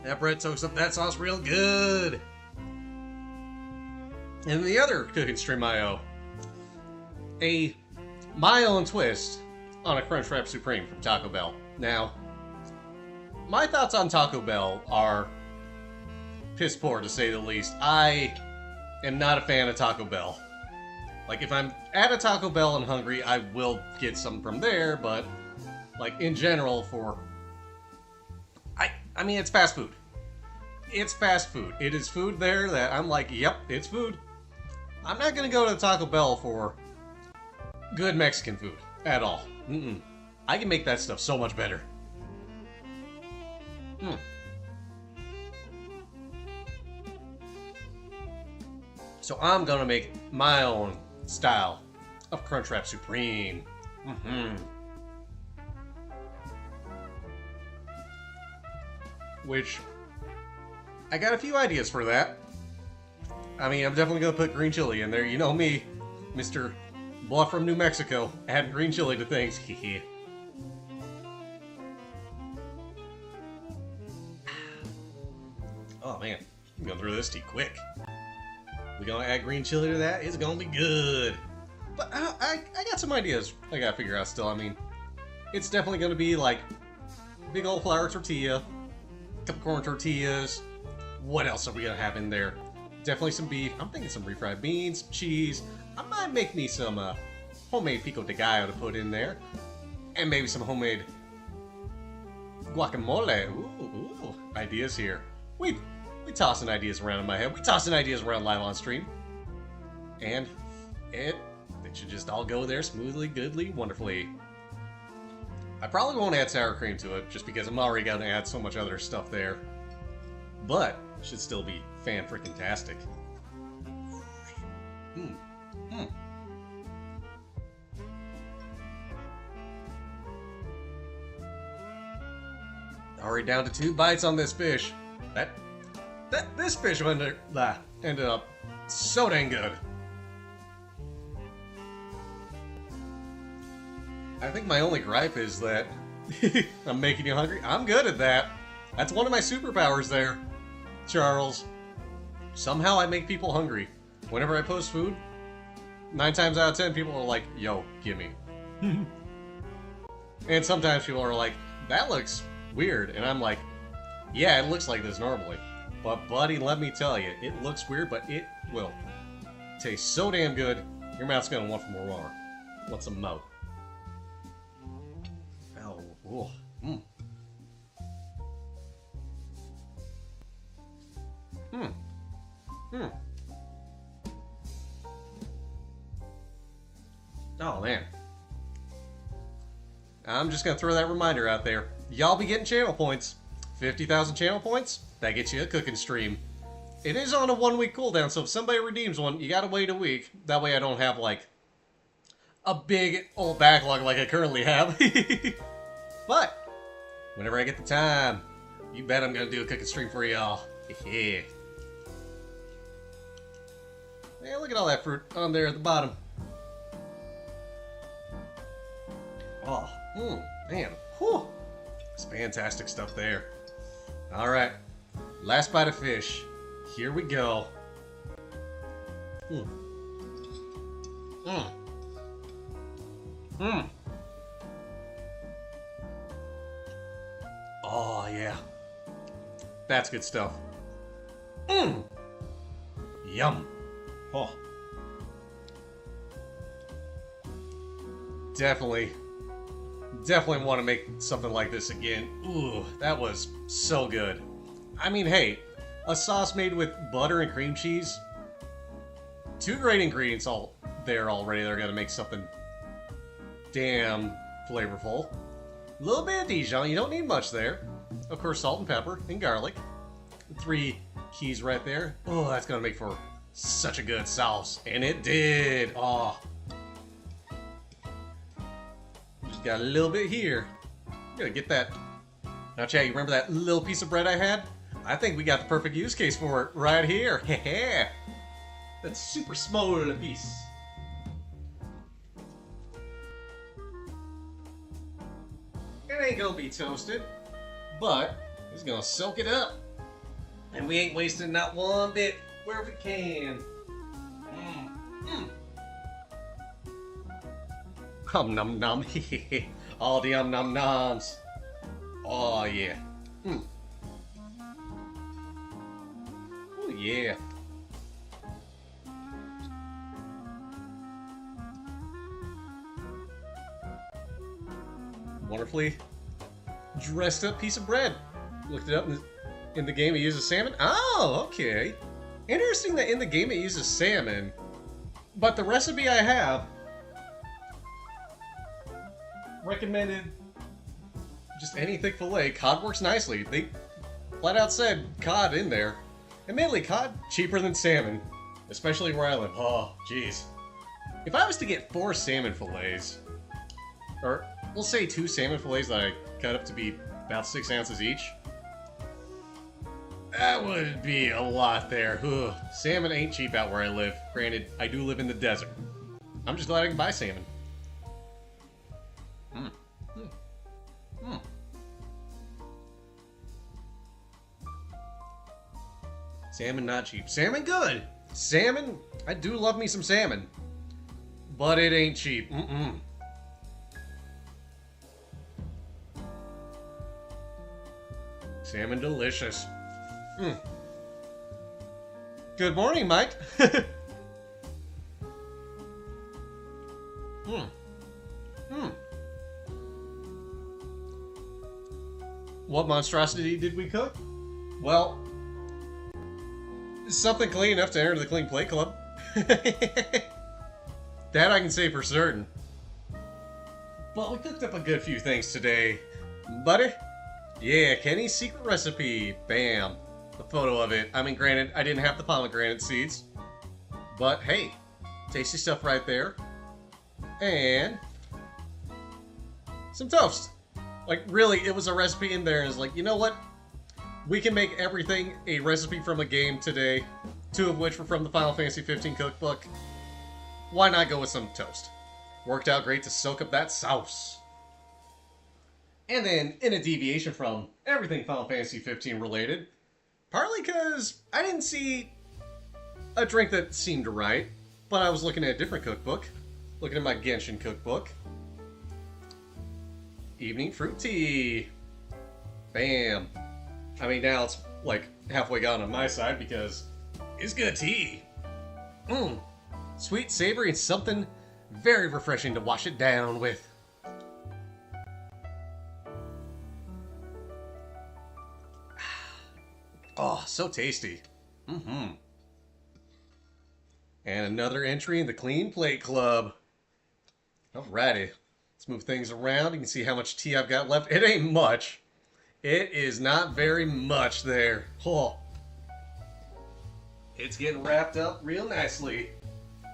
That bread soaks up that sauce real good. And the other cooking stream I.O. My own twist on a Crunchwrap Supreme from Taco Bell. Now, my thoughts on Taco Bell are piss poor to say the least. I am not a fan of Taco Bell. Like, if I'm at a Taco Bell and hungry, I will get some from there, but, like, in general, I mean, it's fast food. It's fast food. It is food there that I'm like, yep, it's food. I'm not gonna go to Taco Bell for good Mexican food at all. I can make that stuff so much better. So I'm gonna make my own style of Crunchwrap Supreme. Which, I got a few ideas for that. I mean, I'm definitely gonna put green chili in there. You know me, Mr. Boy from New Mexico, adding green chili to things. Oh man, I'm going through this tea quick. We're gonna add green chili to that. It's gonna be good. But I got some ideas I gotta figure out still. I mean, it's definitely gonna be like big old flour tortilla, couple corn tortillas. What else are we gonna have in there? Definitely some beef. I'm thinking some refried beans, cheese. I might make me some homemade pico de gallo to put in there, and maybe some homemade guacamole. Ooh, ideas here. We tossing ideas around in my head. We tossing ideas around live on stream, and it should just all go there smoothly, goodly, wonderfully. I probably won't add sour cream to it, just because I'm already gonna add so much other stuff there. But it should still be fan-freaking-tastic. Already down to 2 bites on this fish. This fish ended up so dang good. I think my only gripe is that I'm making you hungry. I'm good at that. That's one of my superpowers there, Charles. Somehow I make people hungry. Whenever I post food, 9 times out of 10 people are like, yo, gimme. And sometimes people are like, that looks weird. And I'm like, yeah, it looks like this normally. But buddy, let me tell you, it looks weird, but it will taste so damn good, your mouth's gonna want for more. Want some more. Oh, Hmm. Hmm. Oh, man. I'm just going to throw that reminder out there. Y'all be getting channel points. 50,000 channel points, that gets you a cooking stream. It is on a 1-week cooldown, so if somebody redeems one, you gotta wait a week. That way I don't have, like, a big old backlog like I currently have. But, whenever I get the time, you bet I'm gonna do a cooking stream for y'all. Yeah. Man, look at all that fruit on there at the bottom. Oh, man. Whew. It's fantastic stuff there. Alright. Last bite of fish. Here we go. Oh, yeah. That's good stuff. Yum. Oh. Definitely want to make something like this again. Ooh, that was so good. I mean, hey, a sauce made with butter and cream cheese. 2 great ingredients all there already. They're gonna make something damn flavorful. A little bit of Dijon. You don't need much there. Of course, salt and pepper and garlic. 3 keys right there. Oh, that's gonna make for such a good sauce, and it did. Oh. Got a little bit here. Gotta get that. Now, Chad, you remember that little piece of bread I had? I think we got the perfect use case for it right here. Heh. That super small little piece. It ain't gonna be toasted, but it's gonna soak it up. And we ain't wasting not one bit where we can. Nom nom. All the nom noms. Oh yeah. Oh yeah. Wonderfully dressed up piece of bread. Looked it up in the game. It uses salmon. Oh, okay. Interesting that in the game it uses salmon, but the recipe I have recommended just any thick fillet. Cod works nicely. They flat out said cod in there. Admittedly, cod cheaper than salmon, especially where I live. Oh, jeez. If I was to get 4 salmon fillets, or we'll say 2 salmon fillets that I cut up to be about 6 ounces each, that would be a lot there. Ugh. Salmon ain't cheap out where I live. Granted, I do live in the desert. I'm just glad I can buy salmon. Salmon not cheap. Salmon good. Salmon, I do love me some salmon. But it ain't cheap. Salmon delicious. Good morning, Mike. What monstrosity did we cook? Well, something clean enough to enter the Clean Plate Club. That I can say for certain. But we cooked up a good few things today. Buddy? Yeah, Kenny's secret recipe. Bam. The photo of it. I mean, granted, I didn't have the pomegranate seeds. But hey, tasty stuff right there. And some toast. Like, really, it was a recipe in there. And it's like, you know what? We can make everything a recipe from a game today. 2 of which were from the Final Fantasy 15 cookbook. Why not go with some toast? Worked out great to soak up that sauce. And then, in a deviation from everything Final Fantasy 15 related, partly because I didn't see a drink that seemed right, but I was looking at a different cookbook. Looking at my Genshin cookbook. Evening fruit tea. Bam. I mean, now it's like halfway gone on my side because it's good tea. Sweet, savory, and something very refreshing to wash it down with. Oh, so tasty. Mm-hmm. And another entry in the Clean Plate Club. Alrighty. Let's move things around. You can see how much tea I've got left. It ain't much. It is not very much there. Oh. It's getting wrapped up real nicely.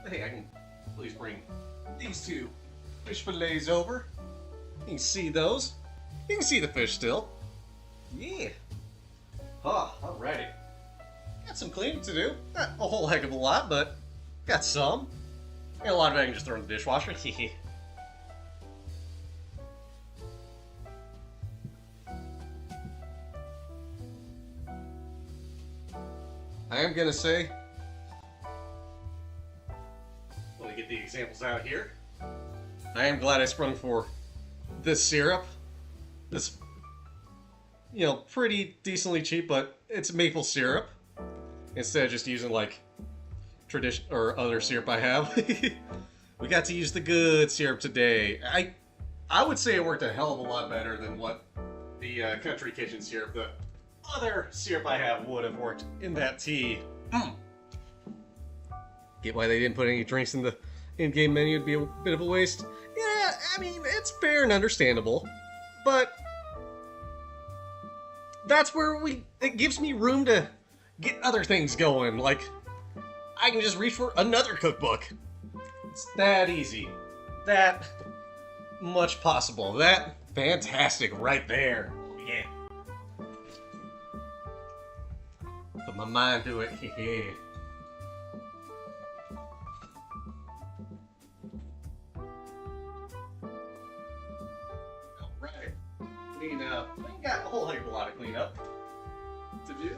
Hey, I can please bring these two fish fillets over. You can see those. You can see the fish still. Yeah. Oh, alrighty. Got some cleaning to do. Not a whole heck of a lot, but got some. And a lot of it I can just throw in the dishwasher. I am gonna say, let me get the examples out here. I am glad I sprung for this syrup. This, pretty decently cheap, but it's maple syrup instead of just using like tradition or other syrup I have. We got to use the good syrup today. I would say it worked a hell of a lot better than what the country kitchen syrup, the other syrup I have, would have worked in that tea. Get why they didn't put any drinks in the in-game menu. It'd be a bit of a waste. Yeah, I mean, it's fair and understandable, but that's where it gives me room to get other things going. Like, I can just reach for another cookbook. It's that easy. That much possible. That fantastic right there. Yeah. Put my mind to it. Yeah. Alright. Clean up. I got a whole heck of a lot of cleanup to do.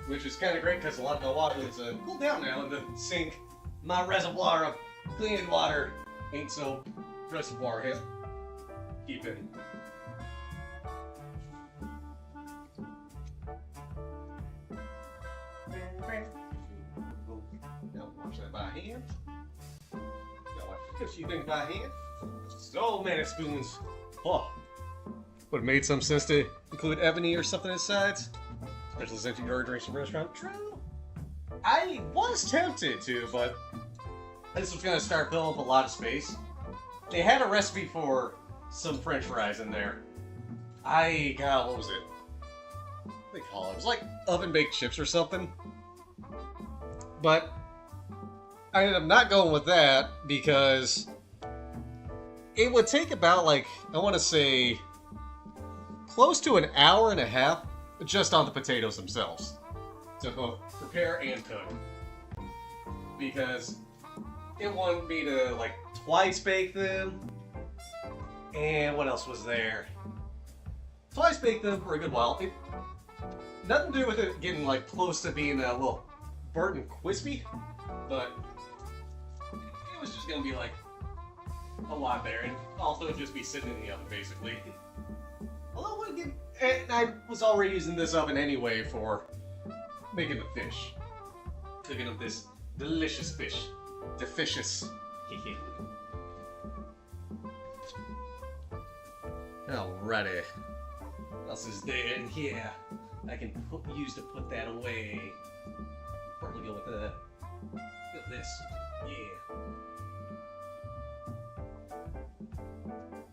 Which is kind of great because a lot of the water is cooled down now in the sink. My reservoir of clean water ain't so reservoir here. Keep it. Now wash that by hand. Now wash a few things by hand. So many spoons. Oh, would have made some sense to include ebony or something inside. Especially since you order drinks from a restaurant. True. I was tempted to, but this was going to start filling up a lot of space. They had a recipe for some french fries in there. What was it? What do they call it? It was like oven-baked chips or something. But I ended up not going with that because it would take about, I want to say, close to an hour and a half just on the potatoes themselves to both prepare and cook. Because it wanted me to twice bake them, and what else was there? Twice bake them for a good while. Nothing to do with it getting close to being a little burnt and crispy, but it was just gonna be a lot there, and also just be sitting in the oven basically. Although and I was already using this oven anyway for making the fish. Cooking up this delicious fish. Delicious. Alrighty. What else is there in here? I can use to put that away. Probably go with this. Yeah.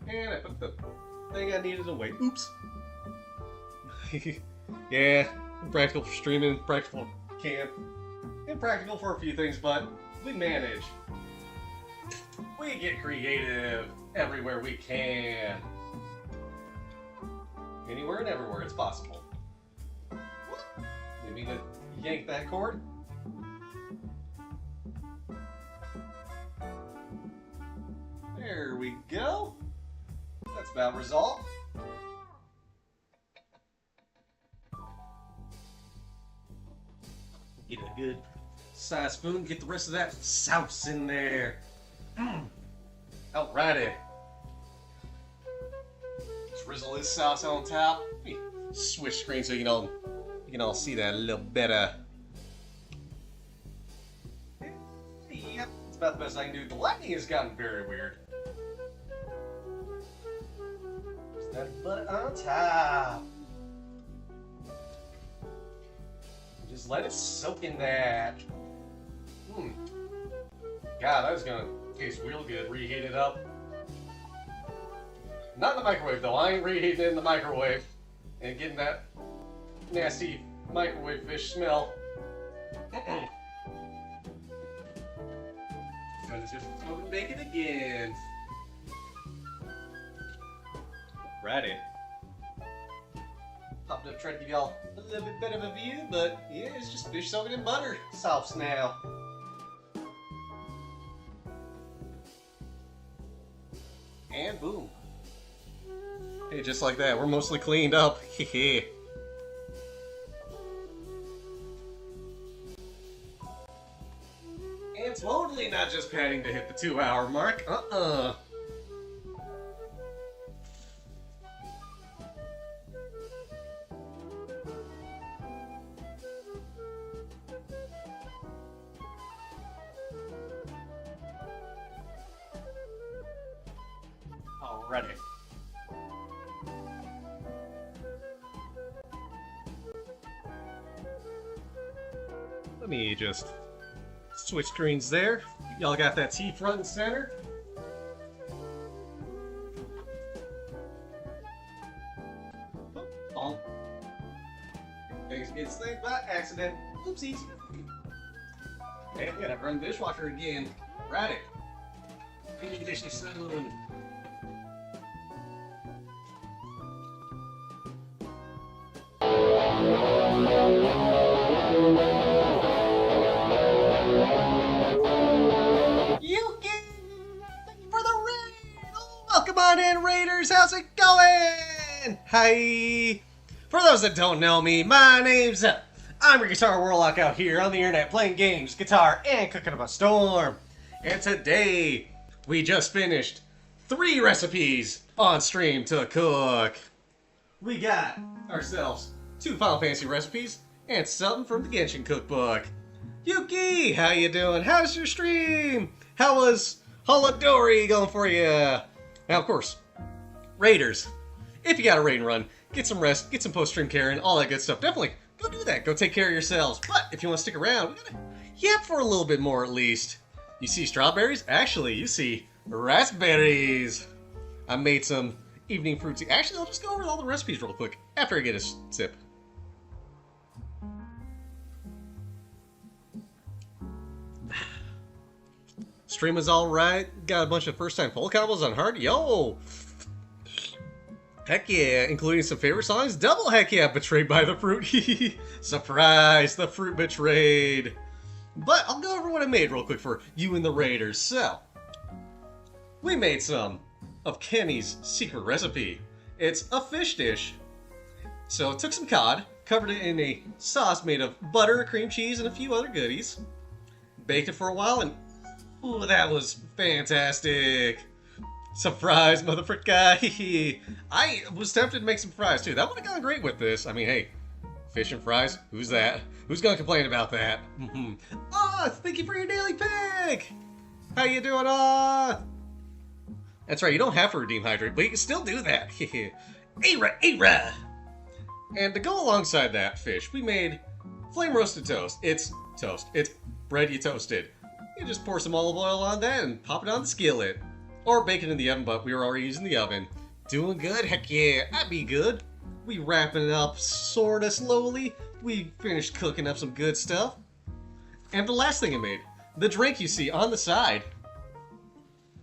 And I put the thing I needed away. Oops. Yeah, practical for streaming, practical for camp, impractical for a few things, but we manage. We get creative everywhere we can. Anywhere and everywhere it's possible. What? You mean to yank that cord? There we go. That's about resolved. Get a good size spoon, get the rest of that sauce in there. Alrighty. Drizzle this sauce on top. Let me switch screen so you can all see that a little better. Yep, it's about the best I can do. The lighting has gotten very weird. Just that butter on top. Just let it soak in that. God, that is gonna taste real good. Reheat it up. Not in the microwave though. I ain't reheating it in the microwave and getting that nasty microwave fish smell. Let's just open and bake it again. Ready. Popped up trying to give y'all a little bit better of a view, but yeah, it's just fish soaking in butter sauce now. And boom. Hey, just like that, we're mostly cleaned up. Hehe. And totally not just padding to hit the 2-hour mark. Alrighty. Let me just switch screens there. Y'all got that tea front and center. Oh. Things get saved by accident. Oopsies. Hey, we gotta run the dishwasher again. Right it. Clean dishes soon. Welcome on in, Raiders! How's it going? Hi! For those that don't know me, my name's I'm your Guitar Warlock out here on the internet playing games, guitar, and cooking up a storm. And today, we just finished 3 recipes on stream to cook. We got ourselves 2 Final Fantasy recipes and something from the Genshin cookbook. Yuki, how you doing? How's your stream? How was Holodori going for you? Now, of course, Raiders, if you got a raid and run, get some rest, get some post-stream care, and all that good stuff. Definitely, go do that. Go take care of yourselves. But if you want to stick around, we gotta yap for a little bit more at least. You see strawberries? Actually, you see raspberries. I made some evening fruit tea. Actually, I'll just go over all the recipes real quick after I get a sip. Stream is alright. Got a bunch of first-time full combos on hard. Yo! Heck yeah, including some favorite songs. Double heck yeah, betrayed by the fruit. Surprise, the fruit betrayed. But I'll go over what I made real quick for you and the Raiders. So, we made some of Kenny's secret recipe. It's a fish dish. So, took some cod, covered it in a sauce made of butter, cream cheese, and a few other goodies. Baked it for a while, and ooh, that was fantastic. Surprise, motherfucker. I was tempted to make some fries, too. That would have gone great with this. I mean, hey, fish and fries, who's that? Who's gonna complain about that? Thank you for your daily pick. How you doing, That's right, you don't have to redeem Hydrate, but you can still do that. Ayra! And to go alongside that fish, we made flame roasted toast. It's toast. It's bread you toasted. You just pour some olive oil on that and pop it on the skillet. Or bake it in the oven, but we were already using the oven. Doing good? Heck yeah, I'd be good. We wrapping it up sorta slowly. We finished cooking up some good stuff. And the last thing I made, the drink you see on the side.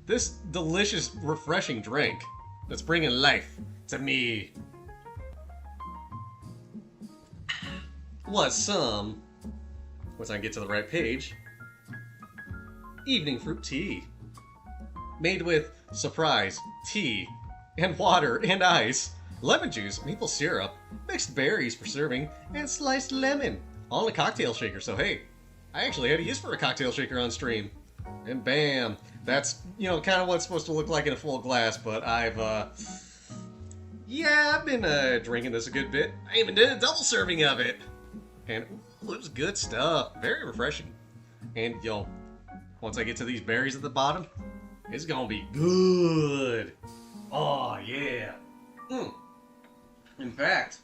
This delicious, refreshing drink that's bringing life to me was some, once I get to the right page, evening fruit tea. Made with surprise, tea, and water and ice, lemon juice, maple syrup, mixed berries for serving, and sliced lemon. All in a cocktail shaker, so hey, I actually had a use for a cocktail shaker on stream. And bam, that's, you know, kind of what it's supposed to look like in a full glass, but I've been drinking this a good bit. I even did a double serving of it. And ooh, it was good stuff. Very refreshing. And, yo, once I get to these berries at the bottom, it's gonna be good. Oh, yeah. In fact,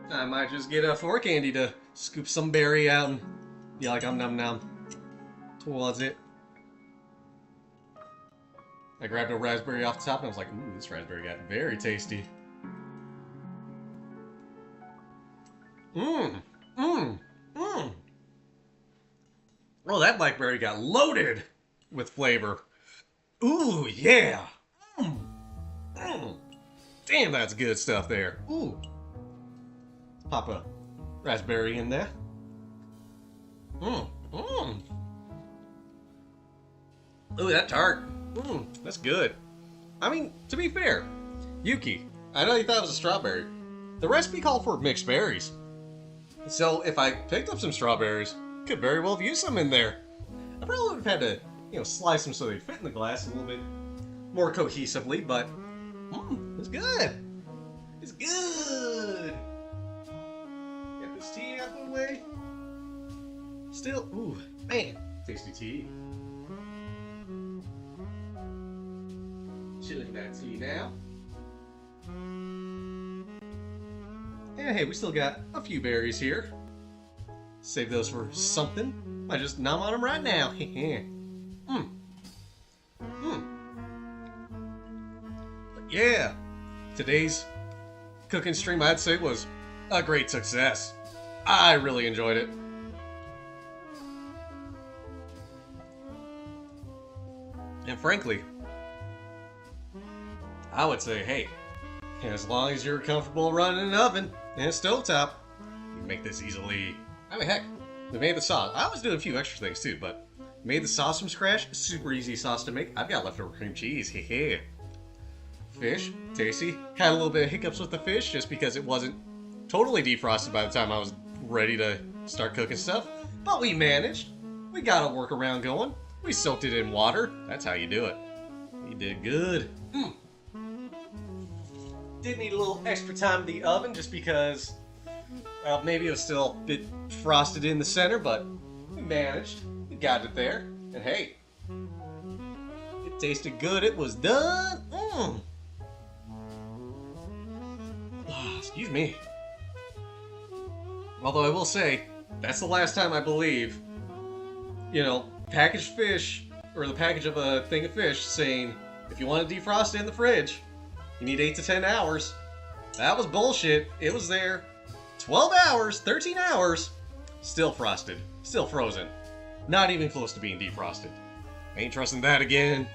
I might just get a fork handy to scoop some berry out and be like, nom nom. Towards it. I grabbed a raspberry off the top and I was like, ooh, this raspberry got very tasty. Mmm. Mmm. Mmm. Oh, that blackberry got loaded with flavor. Ooh, yeah. Mmm. Mmm. Damn, that's good stuff there. Ooh. Pop a raspberry in there. Mmm. Mmm. Ooh, that tart. Mmm, that's good. I mean, to be fair, Yuki, I know you thought it was a strawberry. The recipe called for mixed berries. So if I picked up some strawberries, could very well have used some in there. I probably would have had to, slice them so they fit in the glass a little bit more cohesively, but it's good. It's good. Get this tea out of the way. Still, ooh, man, tasty tea. Chilling that tea now. And hey, we still got a few berries here. Save those for something. I just nom on them right now. But yeah, today's cooking stream, I'd say, was a great success. I really enjoyed it. And frankly, I would say, hey, as long as you're comfortable running an oven and a stovetop, you can make this easily. I mean, heck, we made the sauce. I was doing a few extra things too, but made the sauce from scratch. Super easy sauce to make. I've got leftover cream cheese. Hey. Fish, tasty. Had a little bit of hiccups with the fish just because it wasn't totally defrosted by the time I was ready to start cooking stuff. But we managed. We got a workaround going. We soaked it in water. That's how you do it. You did good. Did need a little extra time in the oven just because, well, maybe it was still a bit frosted in the center, but we managed. We got it there. And hey, it tasted good. It was done. Excuse me. Although I will say, that's the last time I believe, packaged fish, or the package of a thing of fish saying, if you want to defrost it in the fridge, you need 8 to 10 hours. That was bullshit. It was there. 12 hours, 13 hours, still frosted, still frozen. Not even close to being defrosted. I ain't trusting that again.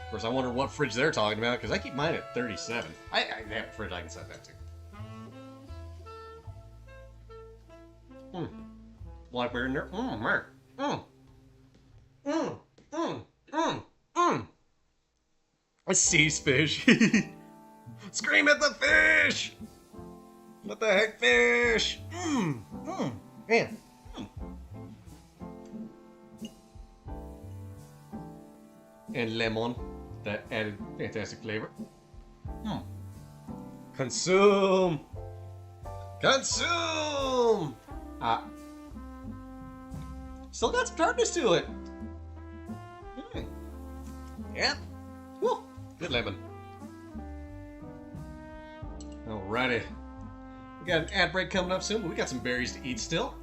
Of course, I wonder what fridge they're talking about, because I keep mine at 37. I have a fridge I can set that to. Blackberry in there. A sea fish. Scream at the fish! What the heck, fish? Man. And lemon, that added fantastic flavor. Consume! Consume! Still got some tartness to it. Yep. Woo! Good lemon. Alrighty. We got an ad break coming up soon, but we got some berries to eat still.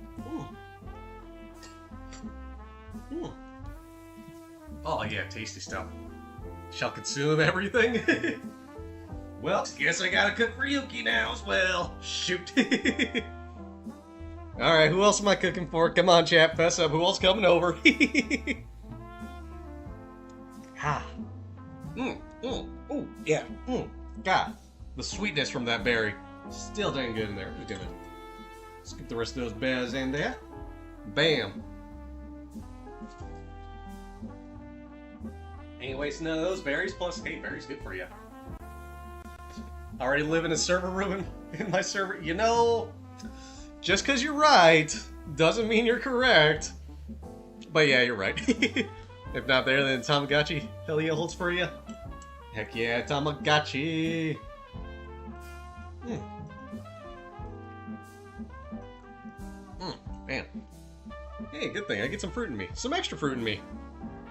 Oh yeah, tasty stuff. Shall consume everything. Well, guess I gotta cook for Yuki now as well. Shoot. Alright, who else am I cooking for? Come on, chat, fess up. Who else coming over? Oh, yeah. God, the sweetness from that berry. Still dang good in there. Just gonna scoop the rest of those berries in there. Bam. Ain't wasting none of those berries. Plus, hey, berries good for you. Already live in a server room in my server. Just because you're right doesn't mean you're correct. But yeah, you're right. If not there, then Tamagotchi, hell yeah, holds for you. Heck yeah, Tamagotchi. Man. Hey, good thing. I get some fruit in me. Some extra fruit in me.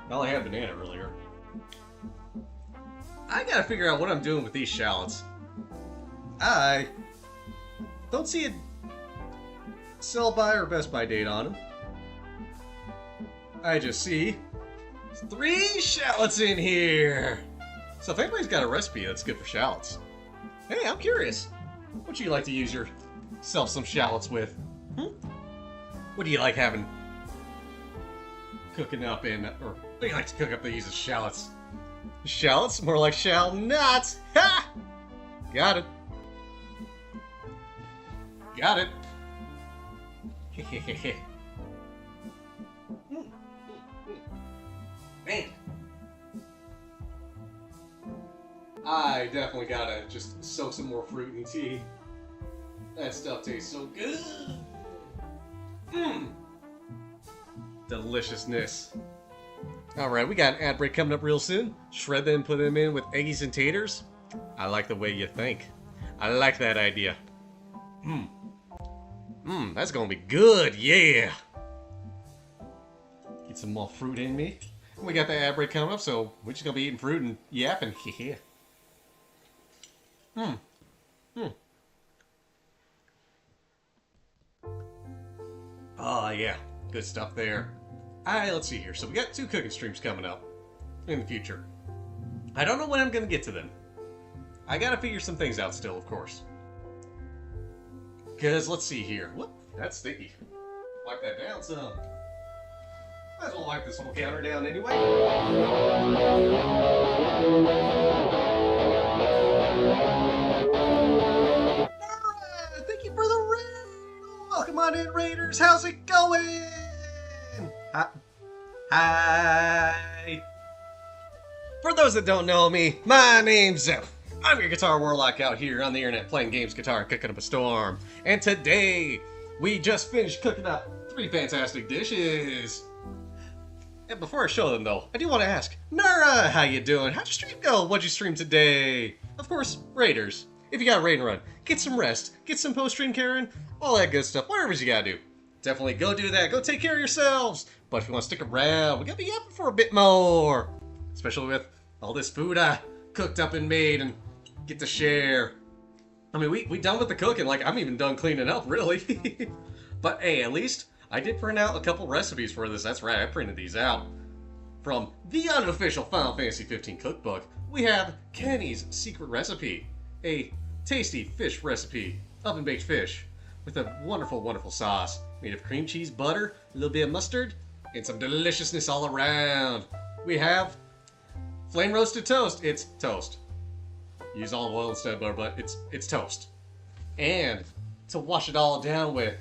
Well, I had banana earlier. I gotta figure out what I'm doing with these shallots. I don't see it sell-by or best-by date on them. I just see 3 shallots in here. So if anybody's got a recipe that's good for shallots, hey, I'm curious. What do you like to use yourself some shallots with? What do you like having cooking up in, or what do you like to cook up that uses shallots? Shallots? More like shall nots. Ha! Got it. Got it. Man. I definitely gotta just soak some more fruit in tea. That stuff tastes so good. Deliciousness. Alright, we got an ad break coming up real soon. Shred them, put them in with eggies and taters. I like the way you think. I like that idea. That's gonna be good, yeah! Get some more fruit in me. We got the ad break coming up, so we're just gonna be eating fruit and yapping. Yeah. Oh, yeah. Good stuff there. Alright, let's see here. So we got 2 cooking streams coming up in the future. I don't know when I'm gonna get to them. I gotta figure some things out still, of course. Because, let's see here. Whoop, that's sticky. Wipe that down some. Might as well wipe this whole counter down anyway. Alright, thank you for the raid! Welcome on in, Raiders! How's it going? Hi! For those that don't know me, my name's Zeph. I'm your Guitar Warlock out here on the internet playing games, guitar, and cooking up a storm. And today, we just finished cooking up 3 fantastic dishes. And before I show them though, I do want to ask, Nara, how you doing? How'd your stream go? What'd you stream today? Of course, Raiders. If you got a raid and run, get some rest, get some post-stream caring, all that good stuff, whatever you gotta do. Definitely go do that, go take care of yourselves. But if you want to stick around, we gotta be up for a bit more. Especially with all this food I cooked up and made and get to share. I mean, we done with the cooking, like I'm even done cleaning up, really. But hey, at least I did print out a couple recipes for this. That's right, I printed these out. From the unofficial Final Fantasy 15 cookbook, we have Kenny's secret recipe, a tasty fish recipe, oven-baked fish, with a wonderful, wonderful sauce made of cream cheese, butter, a little bit of mustard, and some deliciousness all around. We have flame roasted toast. It's toast. Use olive oil instead of butter, but it's toast. And to wash it all down with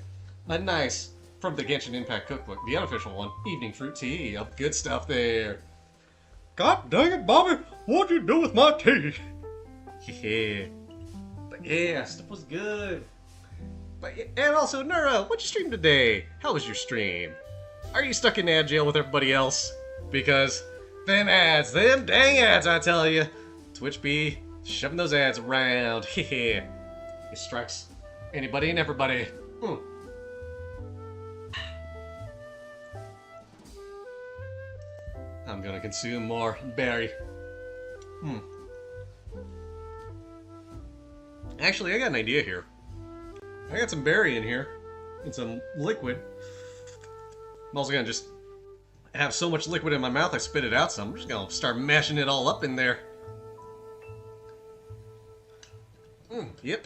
a nice, from the Genshin Impact cookbook, the unofficial one, evening fruit tea. Good stuff there. God dang it, Bobby! What'd you do with my tea? Yeah. But yeah, stuff was good. But yeah, and also, Nura, what'd you stream today? How was your stream? Are you stuck in ad jail with everybody else? Because them ads, them dang ads, I tell you. Twitch be shoving those ads around. It strikes anybody and everybody. I'm gonna consume more berry. Actually, I got an idea here. I got some berry in here and some liquid. I'm also gonna just have so much liquid in my mouth I spit it out some. I'm just gonna start mashing it all up in there. Yep. You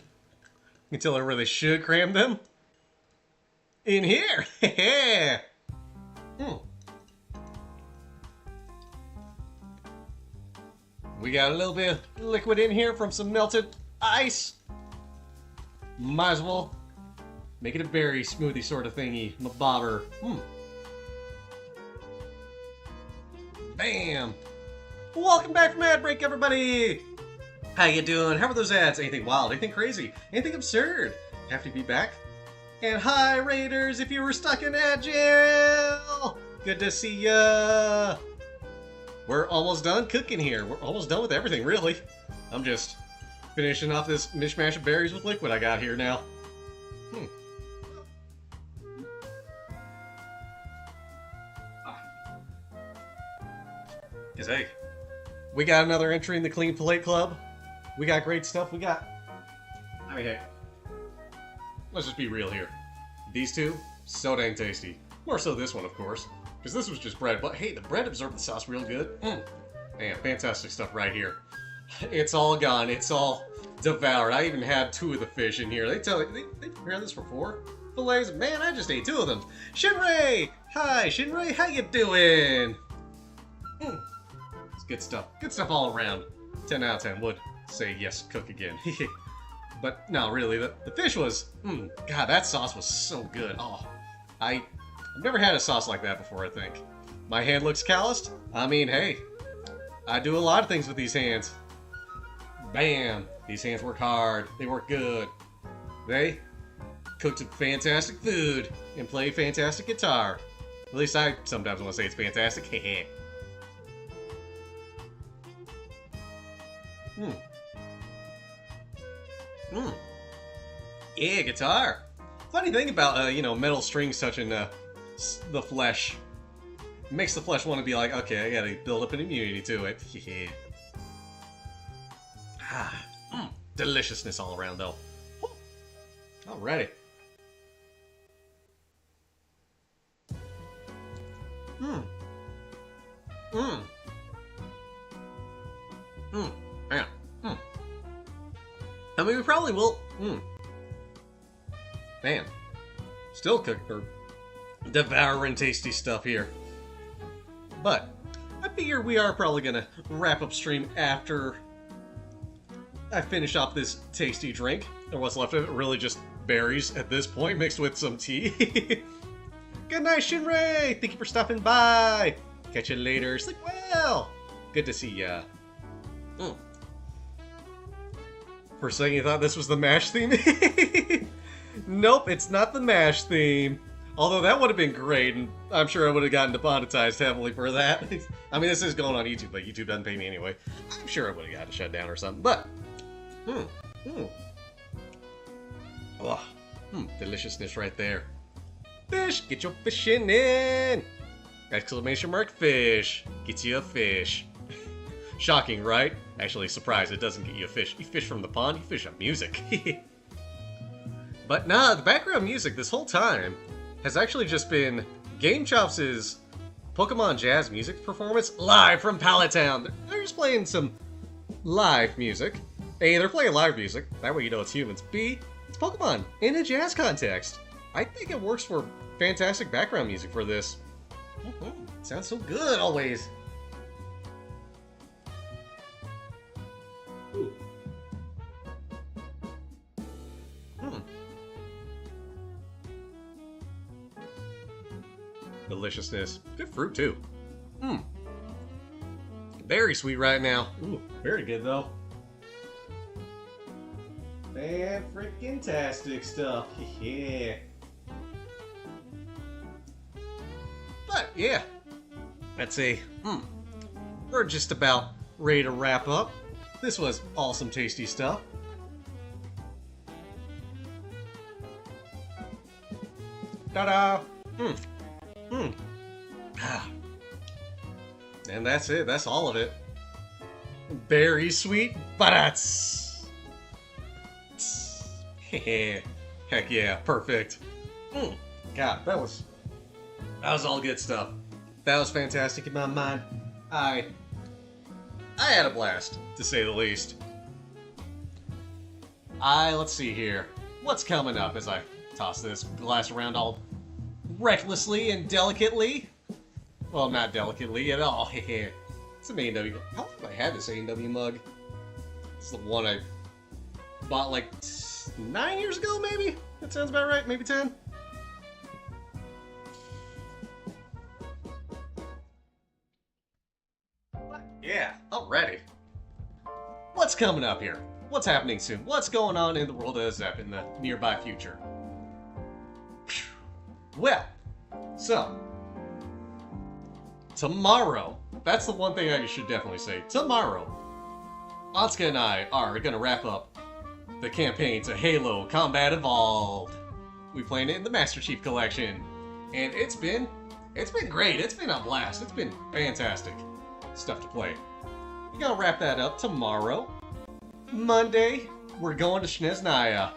can tell where they should cram them. In here! Yeah! We got a little bit of liquid in here from some melted ice. Might as well make it a berry smoothie sort of thingy. Mabobber. Bam! Welcome back from ad break, everybody! How you doing? How are those ads? Anything wild? Anything crazy? Anything absurd? Happy to be back. And hi, Raiders, if you were stuck in ad jail! Good to see ya! We're almost done cooking here. We're almost done with everything, really. I'm just finishing off this mishmash of berries with liquid I got here now. Because, hey, we got another entry in the Clean Plate Club. We got great stuff. I mean, hey, let's just be real here. These two, so dang tasty. More so this one, of course, because this was just bread. But hey, the bread absorbed the sauce real good. Man, fantastic stuff right here. It's all gone. It's all devoured. I even had 2 of the fish in here. They prepared this for 4 fillets. Man, I just ate 2 of them. Shinrei! Hi, Shinrei. How you doing? It's good stuff. Good stuff all around. 10 out of 10 would say yes, cook again. But no, really, the fish was... God, that sauce was so good. Oh, I've never had a sauce like that before, I think. My hand looks calloused. I mean, hey, I do a lot of things with these hands. Bam! These hands work hard. They work good. They cook some fantastic food and play fantastic guitar. At least I sometimes want to say it's fantastic. Hehe. Yeah, guitar. Funny thing about, metal strings touching the flesh. It makes the flesh want to be like, okay, I gotta build up an immunity to it. Yeah. Deliciousness all around, though. Alrighty. Man. I mean, we probably will. Man. Still devouring tasty stuff here. But I figure we are probably gonna wrap up stream after I finish off this tasty drink. And what's left of it, really just berries at this point, mixed with some tea. Good night, Shinrei! Thank you for stopping by! Catch you later. Sleep well! Good to see ya. For a second you thought this was the MASH theme? Nope, it's not the MASH theme. Although that would have been great, and I'm sure I would have gotten demonetized heavily for that. I mean, this is going on YouTube, but YouTube doesn't pay me anyway. I'm sure I would have gotten shut down or something, but... deliciousness right there. Fish! Get your fishing in! Exclamation mark fish. Gets you a fish. Shocking, right? Actually, surprise, it doesn't get you a fish. You fish from the pond, you fish on music. But nah, the background music this whole time has actually just been Game Chops' Pokemon Jazz music performance live from Pallet Town. They're just playing some live music. A, they're playing live music. That way you know it's humans. B, it's Pokemon in a jazz context. I think it works for fantastic background music for this. Sounds so good always. Deliciousness. Good fruit, too. Very sweet right now. Ooh, very good, though. Fan-frickin-tastic stuff. Yeah. But, yeah. I'd say, we're just about ready to wrap up. This was awesome, tasty stuff. Ta-da! And that's it. That's all of it. Very sweet butts. Heck yeah, perfect. God, that was all good stuff. That was fantastic in my mind. I had a blast, to say the least. Let's see here. What's coming up as I toss this glass around all recklessly and delicately? Well, not delicately at all. It's an A&W. How long have I had this A&W mug? It's the one I bought like 9 years ago, maybe? That sounds about right. Maybe 10? Yeah, alrighty. What's coming up here? What's happening soon? What's going on in the world of Zep in the nearby future? Well, so, tomorrow, that's the one thing I should definitely say. Tomorrow, Atsuka and I are going to wrap up the campaign to Halo Combat Evolved. We played it in the Master Chief Collection, and it's been great. It's been a blast. It's been fantastic stuff to play. We're going to wrap that up tomorrow. Monday, we're going to Snezhnaya.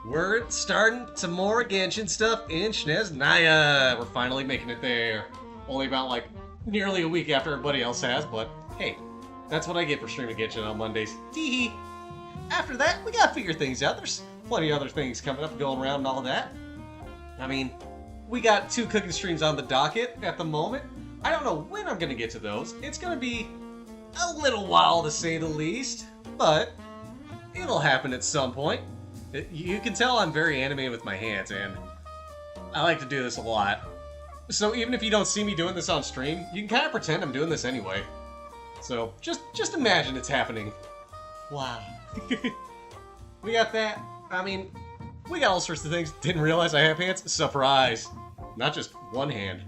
we're starting some more Genshin stuff in Snezhnaya. We're finally making it there. Only about like nearly a week after everybody else has, but hey, that's what I get for streaming Genshin on Mondays. Teehee. After that, we gotta figure things out. There's plenty of other things coming up, going around and all that. I mean, we got 2 cooking streams on the docket at the moment. I don't know when I'm gonna get to those. It's gonna be a little while to say the least, but it'll happen at some point. You can tell I'm very animated with my hands, and I like to do this a lot. So even if you don't see me doing this on stream, you can kind of pretend I'm doing this anyway. So just imagine it's happening. Wow. We got that. I mean, we got all sorts of things. Didn't realize I have hands. Surprise. Not just one hand.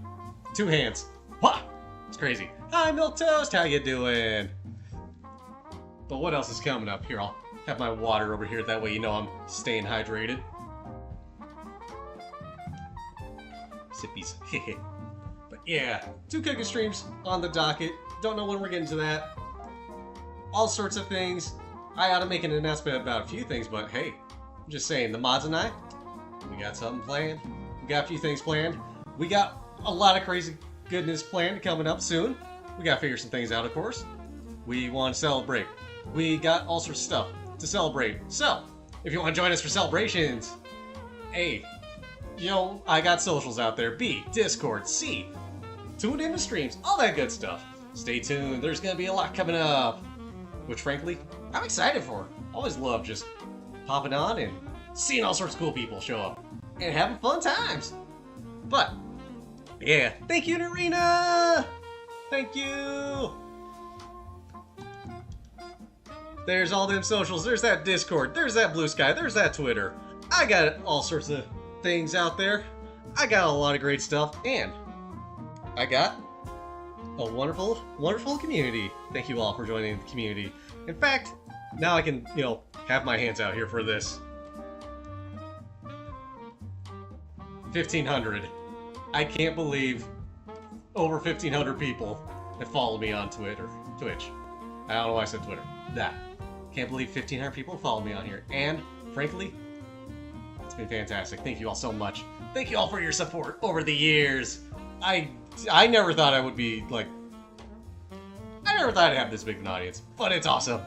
2 hands. Wah! It's crazy. Hi, Milk Toast. How you doing? But what else is coming up? Here, I'll have my water over here. That way you know I'm staying hydrated. Sippies. But yeah, 2 cooking streams on the docket. Don't know when we're getting to that. All sorts of things. I ought to make an announcement about a few things, but hey, I'm just saying, the mods and I, we got something planned. We got a few things planned. We got a lot of crazy goodness planned coming up soon. We gotta figure some things out, of course. We want to celebrate. We got all sorts of stuff to celebrate. So, if you want to join us for celebrations, A, you know, I got socials out there. B, Discord. C, tune in to streams. All that good stuff. Stay tuned. There's gonna be a lot coming up. Which, frankly, I'm excited for. Always love just popping on and seeing all sorts of cool people show up. And having fun times. But, yeah. Thank you, Narina! Thank you! There's all them socials. There's that Discord. There's that Blue Sky. There's that Twitter. I got all sorts of things out there. I got a lot of great stuff. And I got a wonderful, wonderful community. Thank you all for joining the community. In fact, now I can, you know, have my hands out here for this. 1,500. I can't believe over 1,500 people have followed me on Twitter. Twitch. I don't know why I said Twitter. That. Can't believe 1,500 people follow me on here. And, frankly, it's been fantastic. Thank you all so much. Thank you all for your support over the years. I never thought I would be, like... I never thought I'd have this big of an audience. But it's awesome.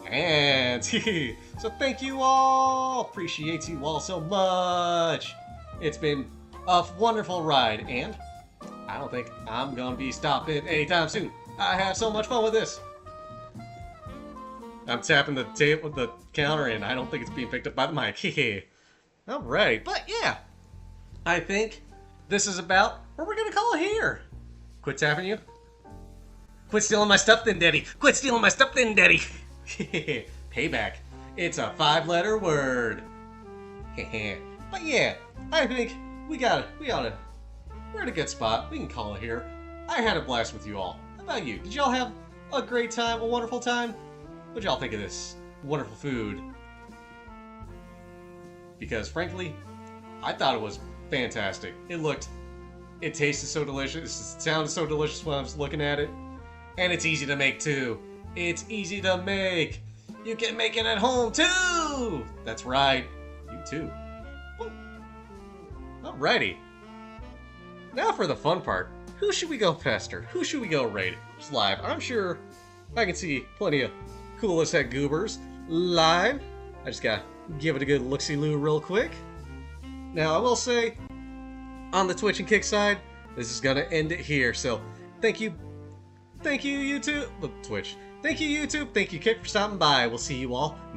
And... so thank you all. Appreciate you all so much. It's been a wonderful ride. And I don't think I'm going to be stopping anytime soon. I have so much fun with this. I'm tapping the tape with the counter, and I don't think it's being picked up by the mic. Alright, but yeah. I think this is about what we're gonna call it here. Quit tapping you? Quit stealing my stuff then, Daddy. Quit stealing my stuff then, Daddy. Payback. It's a 5-letter word. But yeah, I think we're in a good spot. We can call it here. I had a blast with you all. How about you? Did y'all have a great time, a wonderful time? What'd y'all think of this wonderful food? Because frankly, I thought it was fantastic. It tasted so delicious. It sounded so delicious when I was looking at it. And it's easy to make too. It's easy to make. You can make it at home too. That's right. You too. Alrighty. Now for the fun part. Who should we go pester? Who should we go raid? It's live. I'm sure I can see plenty of cool as heck goobers live. I just gotta give it a good look-see-loo real quick. Now I will say, on the Twitch and Kick side, this is gonna end it here. So thank you YouTube, Twitch. Thank you YouTube, thank you Kick for stopping by. We'll see you all